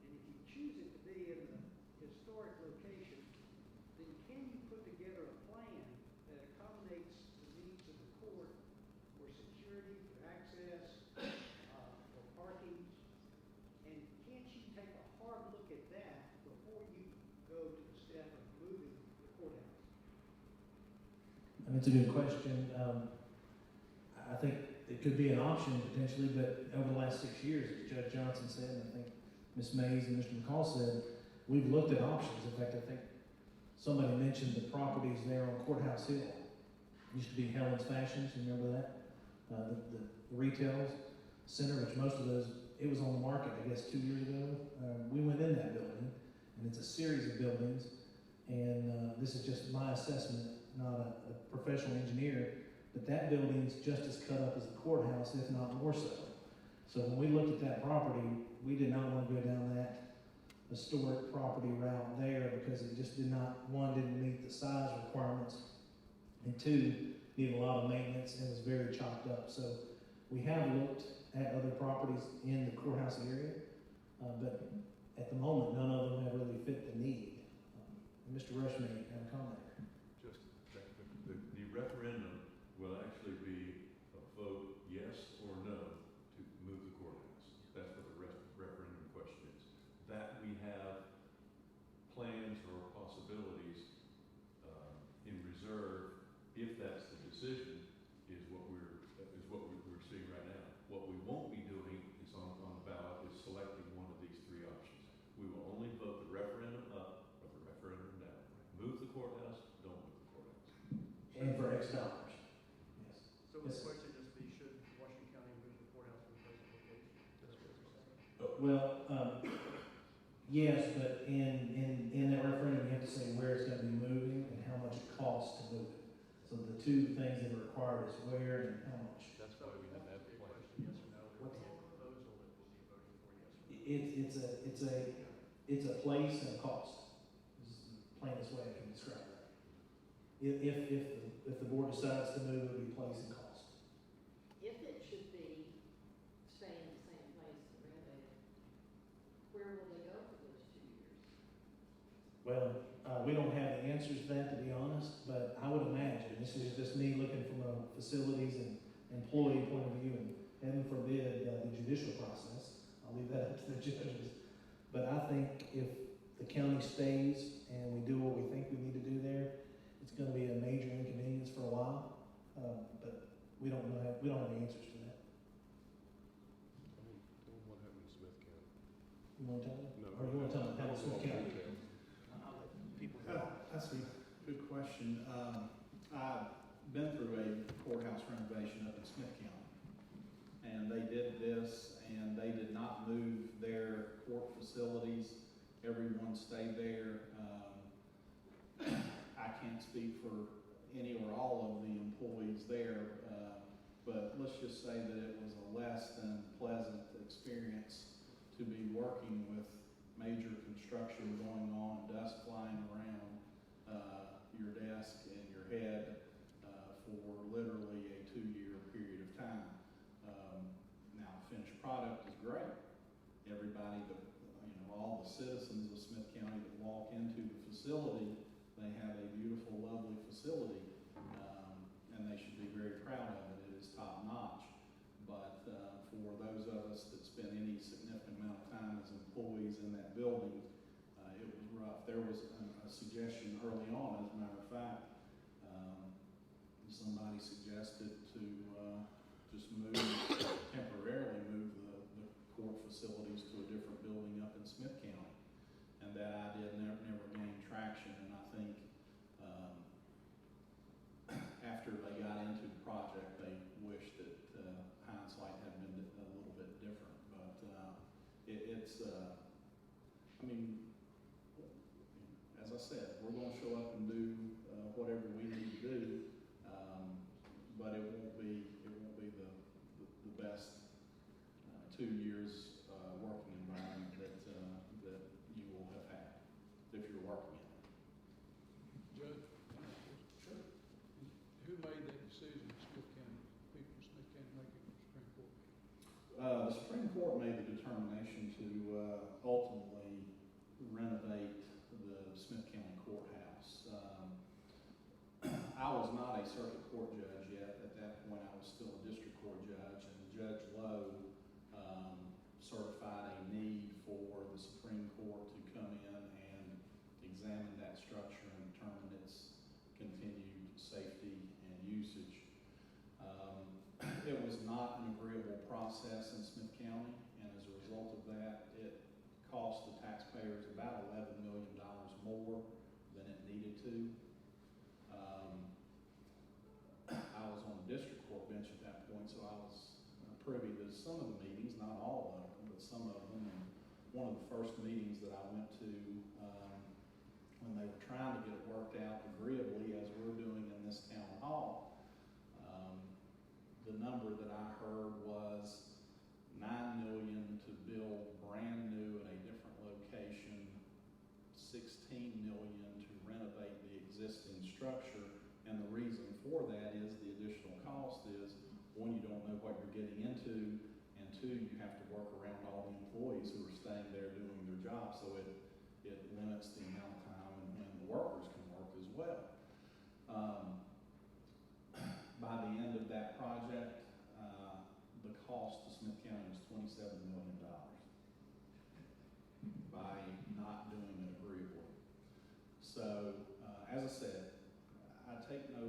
And if you choose it to be in the historic location, then can you put together a plan that accommodates the needs of the court for security, for access, for parking? And can't you take a hard look at that before you go to the step of moving the courthouse? That's a good question. I think it could be an option potentially, but over the last 6 years, as Judge Johnson said, and I think Ms. Mays and Mr. McCall said, we've looked at options. In fact, I think somebody mentioned the properties there on Courthouse Hill. It used to be Helen's Fashions, you remember that? The retail center, which most of those, it was on the market, I guess, 2 years ago. We went in that building, and it's a series of buildings, and this is just my assessment, not a professional engineer, but that building's just as cut up as the courthouse, if not more so. So when we looked at that property, we did not want to go down that historic property route there because it just did not, 1, didn't meet the size requirements, and 2, needed a lot of maintenance and was very chopped up. So we have looked at other properties in the courthouse area, but at the moment, none of them have really fit the need. Mr. Rush may have a comment. Just, the referendum will actually be a vote yes or no to move the courthouse. That's what the referendum question is. That we have plans or possibilities in reserve, if that's the decision, is what we're seeing right now. What we won't be doing is on the ballot is selecting one of these 3 options. We will only vote the referendum up or the referendum down. Move the courthouse, don't move the courthouse. And for X dollars. Yes. So would Yes, the sir. question just be, should Washington County move the courthouse to the present location? That's what you're saying? Well, yes, but in that referendum, you have to say where it's gonna be moving and how much it costs to move it. So the 2 things that are required is where and how much. That's why we have to have a plan. Yes or no, What's there's a proposal that we'll be voting for, yes or no? It's a place and a cost. This is the plainest way I can describe that. If the board decides to move, it'll be place and cost. If it should be staying in the same place and renovated, where will they go for those 2 years? Well, we don't have the answers to that, to be honest, but I would imagine, this is just me looking from a facilities and employee point of view, and heaven forbid, the judicial process. I'll leave that up to the judges. But I think if the county stays and we do what we think we need to do there, it's gonna be a major inconvenience for a while, but we don't have the answers to that. Tell them what happened in Smith County. You wanna tell me? No. Or you wanna tell me, how it's Smith County? That's a good question. been through a courthouse renovation up in Smith County. And they did this, and they did not move their court facilities. Everyone stayed there. I can't speak for any or all of the employees there, but let's just say that it was a less than pleasant experience to be working with major construction going on, dust flying around your desk and your head for literally a 2-year period of time. Now, the finished product is great. Everybody that, all the citizens of Smith County that walk into the facility, they have a beautiful, lovely facility, and they should be very proud of it. It is top notch. But for those of us that spend any significant amount of time as employees in that building, it was rough. There was a suggestion early on, as a matter of fact, somebody suggested to just temporarily move the court facilities to a different building up in Smith County. And that idea never gained traction, and I think after they got into the project, they wished that hindsight had been a little bit different. But as I said, we're going to show up and do whatever we need to do, but it won't be the best 2 years working environment that you will have had if you're working in it. Judge, sure. Who made that decision in Smith County? People in Smith County make it to the Supreme Court? The Supreme Court made the determination to ultimately renovate the Smith County courthouse. I was not a circuit court judge yet. At that point, I was still a district court judge, and Judge Lowe certified a need for the Supreme Court to come in and examine that structure and determine its continued safety and usage. It was not an agreeable process in Smith County, and as a result of that, it cost the taxpayers about $11 million more than it needed to. I was on the district court bench at that point, so I was privy to some of the meetings, not all of them, but some of them. And one of the first meetings that I went to when they were trying to get it worked out agreeably, as we're doing in this town hall, the number that I heard was $9 million to build brand new at a different location, $16 million to renovate the existing structure. And the reason for that is the additional cost is, one, you don't know what you're getting into, and two, you have to work around all the employees who are staying there doing their job, so it limits the amount of time and when the workers can work as well. By the end of that project, the cost to Smith County was $27 million by not doing it agreeably. So, as I said, I take no,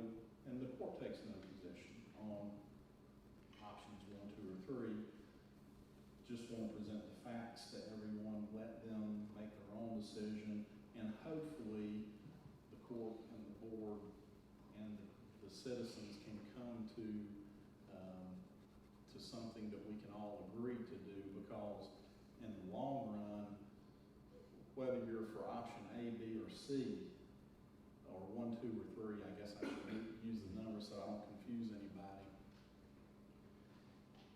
and the court takes no position on options 1, 2, or 3. Just want to present the facts to everyone, let them make their own decision, and hopefully the court and the board and the citizens can come to something that we can all agree to do, because in the long run, whether you're for option A, B, or C, or 1, 2, or 3, I guess I should use the number so I don't confuse anybody.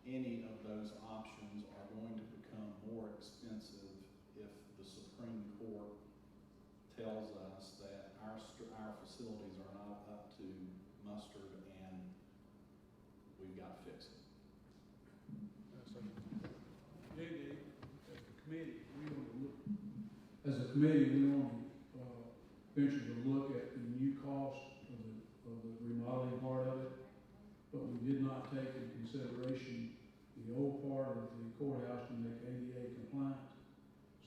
Any of those options are going to become more expensive if the Supreme Court tells us that our facilities are not up to mustard and we've got to fix it. JD, as a committee, we want to look, venture to look at the new cost of the remodeling part of it, but we did not take into consideration the old part of the courthouse to make ADA compliant.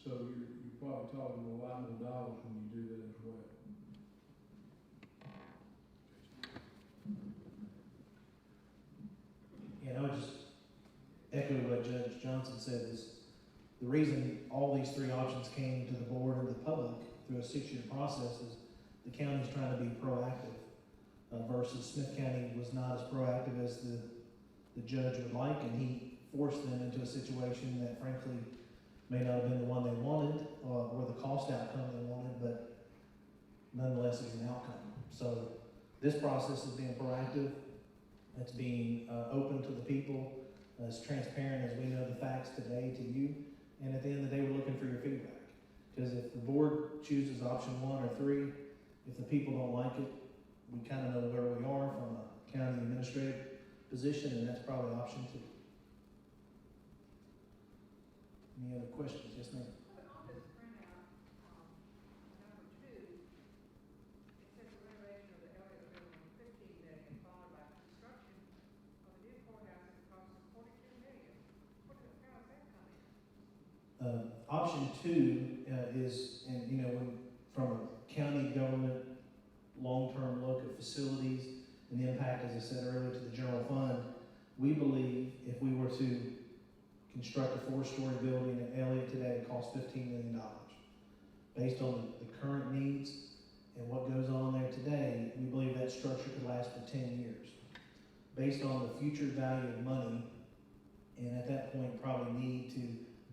So you're probably talking a lot more dollars when you do that as well. And I would just echo what Judge Johnson said is the reason all these 3 options came to the board and the public through a 6-year process is the county's trying to be proactive. versus Smith County was not as proactive as the judge would like, and he forced them into a situation that frankly may not have been the one they wanted, or the cost outcome they wanted, but nonetheless it's an outcome. So this process is being proactive, it's being open to the people, as transparent as we know the facts today to you, and at the end of the day, we're looking for your feedback. Because if the board chooses option 1 or 3, if the people don't like it, we kind of know where we are from a county administrative position, and that's probably option 2. Any other questions? Yes, ma'am. On this printout, number 2, it says the renovation of the Elliott Building, $15 million, followed by construction of the new courthouse at a cost of $42 million. How does that come in? Option 2 is, and from a county government long-term look at facilities and the impact, as I said earlier, to the general fund, we believe if we were to construct a 4-story building at Elliott today, it costs $15 million. Based on the current needs and what goes on there today, we believe that structure could last for 10 years. Based on the future value of money, and at that point probably need to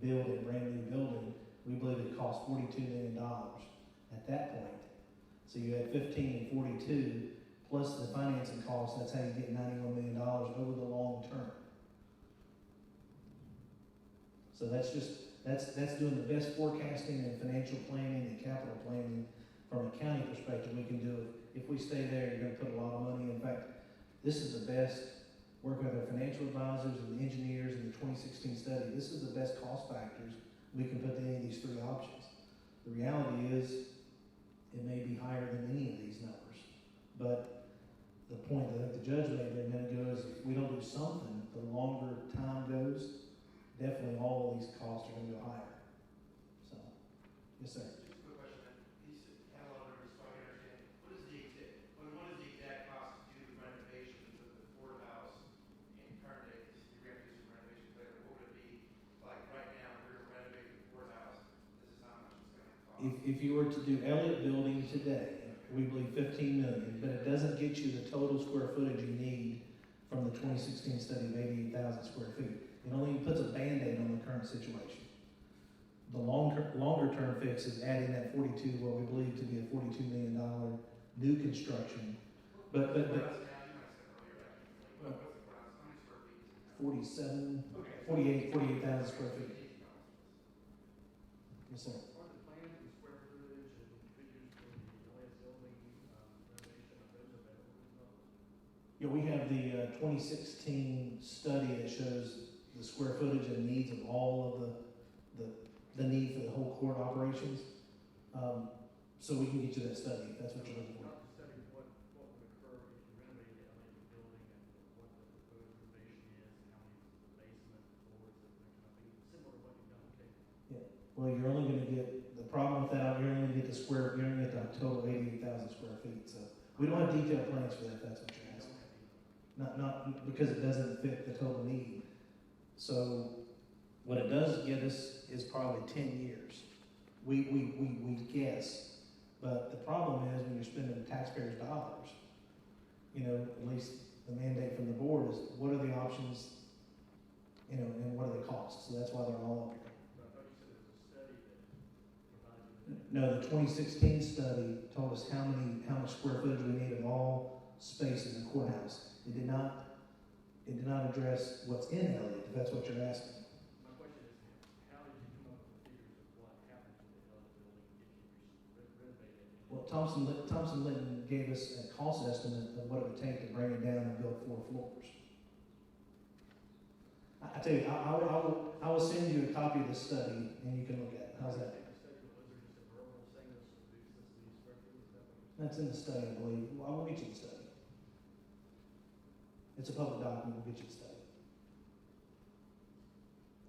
build a brand new building, we believe it costs $42 million at that point. So you had 15 and 42, plus the financing costs, that's how you get $91 million over the long term. So that's doing the best forecasting and financial planning and capital planning from a county perspective we can do it. If we stay there, you're gonna put a lot of money. In fact, this is the best, working with our financial advisors and the engineers in the 2016 study, this is the best cost factors we can put to any of these 3 options. The reality is, it may be higher than any of these numbers. But the point that I think the judge made there a minute ago is if we don't do something, the longer time goes, definitely all of these costs are going to go higher. So, yes, sir. Just a quick question, then. These catalog numbers, so I can understand, what is the exact cost to do the renovations of the courthouse in current day? You're going to do some renovations later. What would it be like right now? We're renovating the courthouse. This is how much it's going to cost. If you were to do Elliott Building today, we believe $15 million, but it doesn't get you the total square footage you need from the 2016 study of 88,000 square feet. It only puts a Band-Aid on the current situation. The longer term fix is adding that 42, what we believe to be a $42 million new construction. But 48,000 square feet. Yes, sir. Are the plans and square footage and figures for the Elliott Building renovation, are those available? Yeah, we have the 2016 study that shows the square footage and needs of all of the need for the whole court operations. So we can get you that study if that's what you're looking for. Not the study, what would occur if you renovated the Elliott Building and what the proposed renovation is, and how many basement floors and that kind of thing, similar to what you've done with Cape. Yeah. Well, you're only going to get the problem with that. You're only going to get you're only going to get the total 88,000 square feet. So we don't have detailed plans for that. If that's what you're asking. Not because it doesn't fit the total need. So what it does get us is probably 10 years. We guess, but the problem is when you're spending taxpayers' dollars, at least the mandate from the board is what are the options, and what are the costs. So that's why they're all up here. But I thought you said there was a study that provided. No, the 2016 study told us how much square footage we need of all spaces in the courthouse. It did not address what's in Elliott, if that's what you're asking. My question is, how did you come up with the figures of what happened to the Elliott Building if you renovated it? Well, Thompson Linton gave us a cost estimate of what it would take to bring it down and build 4 floors. I tell you, I will send you a copy of the study and you can look at it. How's that? That's in the study, I believe. I will get you the study. It's a public document. We'll get you the study.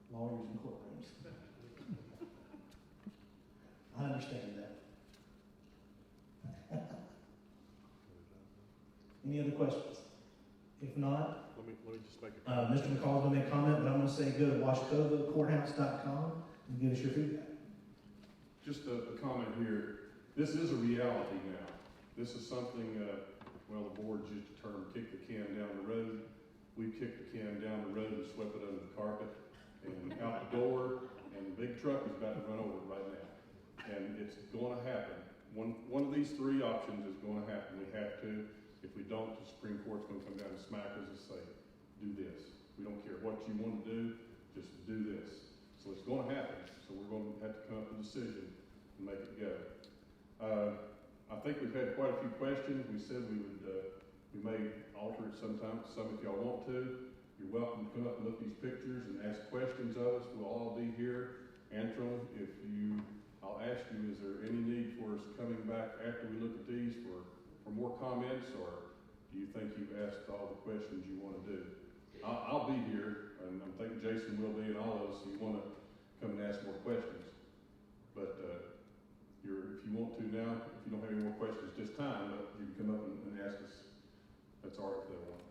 Lawyers in courtrooms. I understand that. Any other questions? If not, Let me just make a Mr. McCall's going to make a comment, but I'm going to say go to washcovacourthouse.com and give us your feedback. Just a comment here. This is a reality now. This is something Well, the board used the term kick the can down the road. We kicked the can down the road and swept it under the carpet and out the door, and the big truck is about to run over it right now. And it's gonna happen. One of these three options is gonna happen. We have to. If we don't, the Supreme Court's gonna come down and smack us and say, do this. We don't care what you wanna do, just do this. So it's gonna happen. So we're gonna have to come up with a decision and make it go. I think we've had quite a few questions. We said we may alter it sometime, some if y'all want to. You're welcome to come up and look at these pictures and ask questions of us. We'll all be here, answer them. I'll ask you, is there any need for us coming back after we look at these for more comments, or do you think you've asked all the questions you want to do? I'll be here, and I'm thinking Jason will be, and all of us, so you want to come and ask more questions. But if you want to now, if you don't have any more questions this time, but you can come up and ask us. That's all right if they want.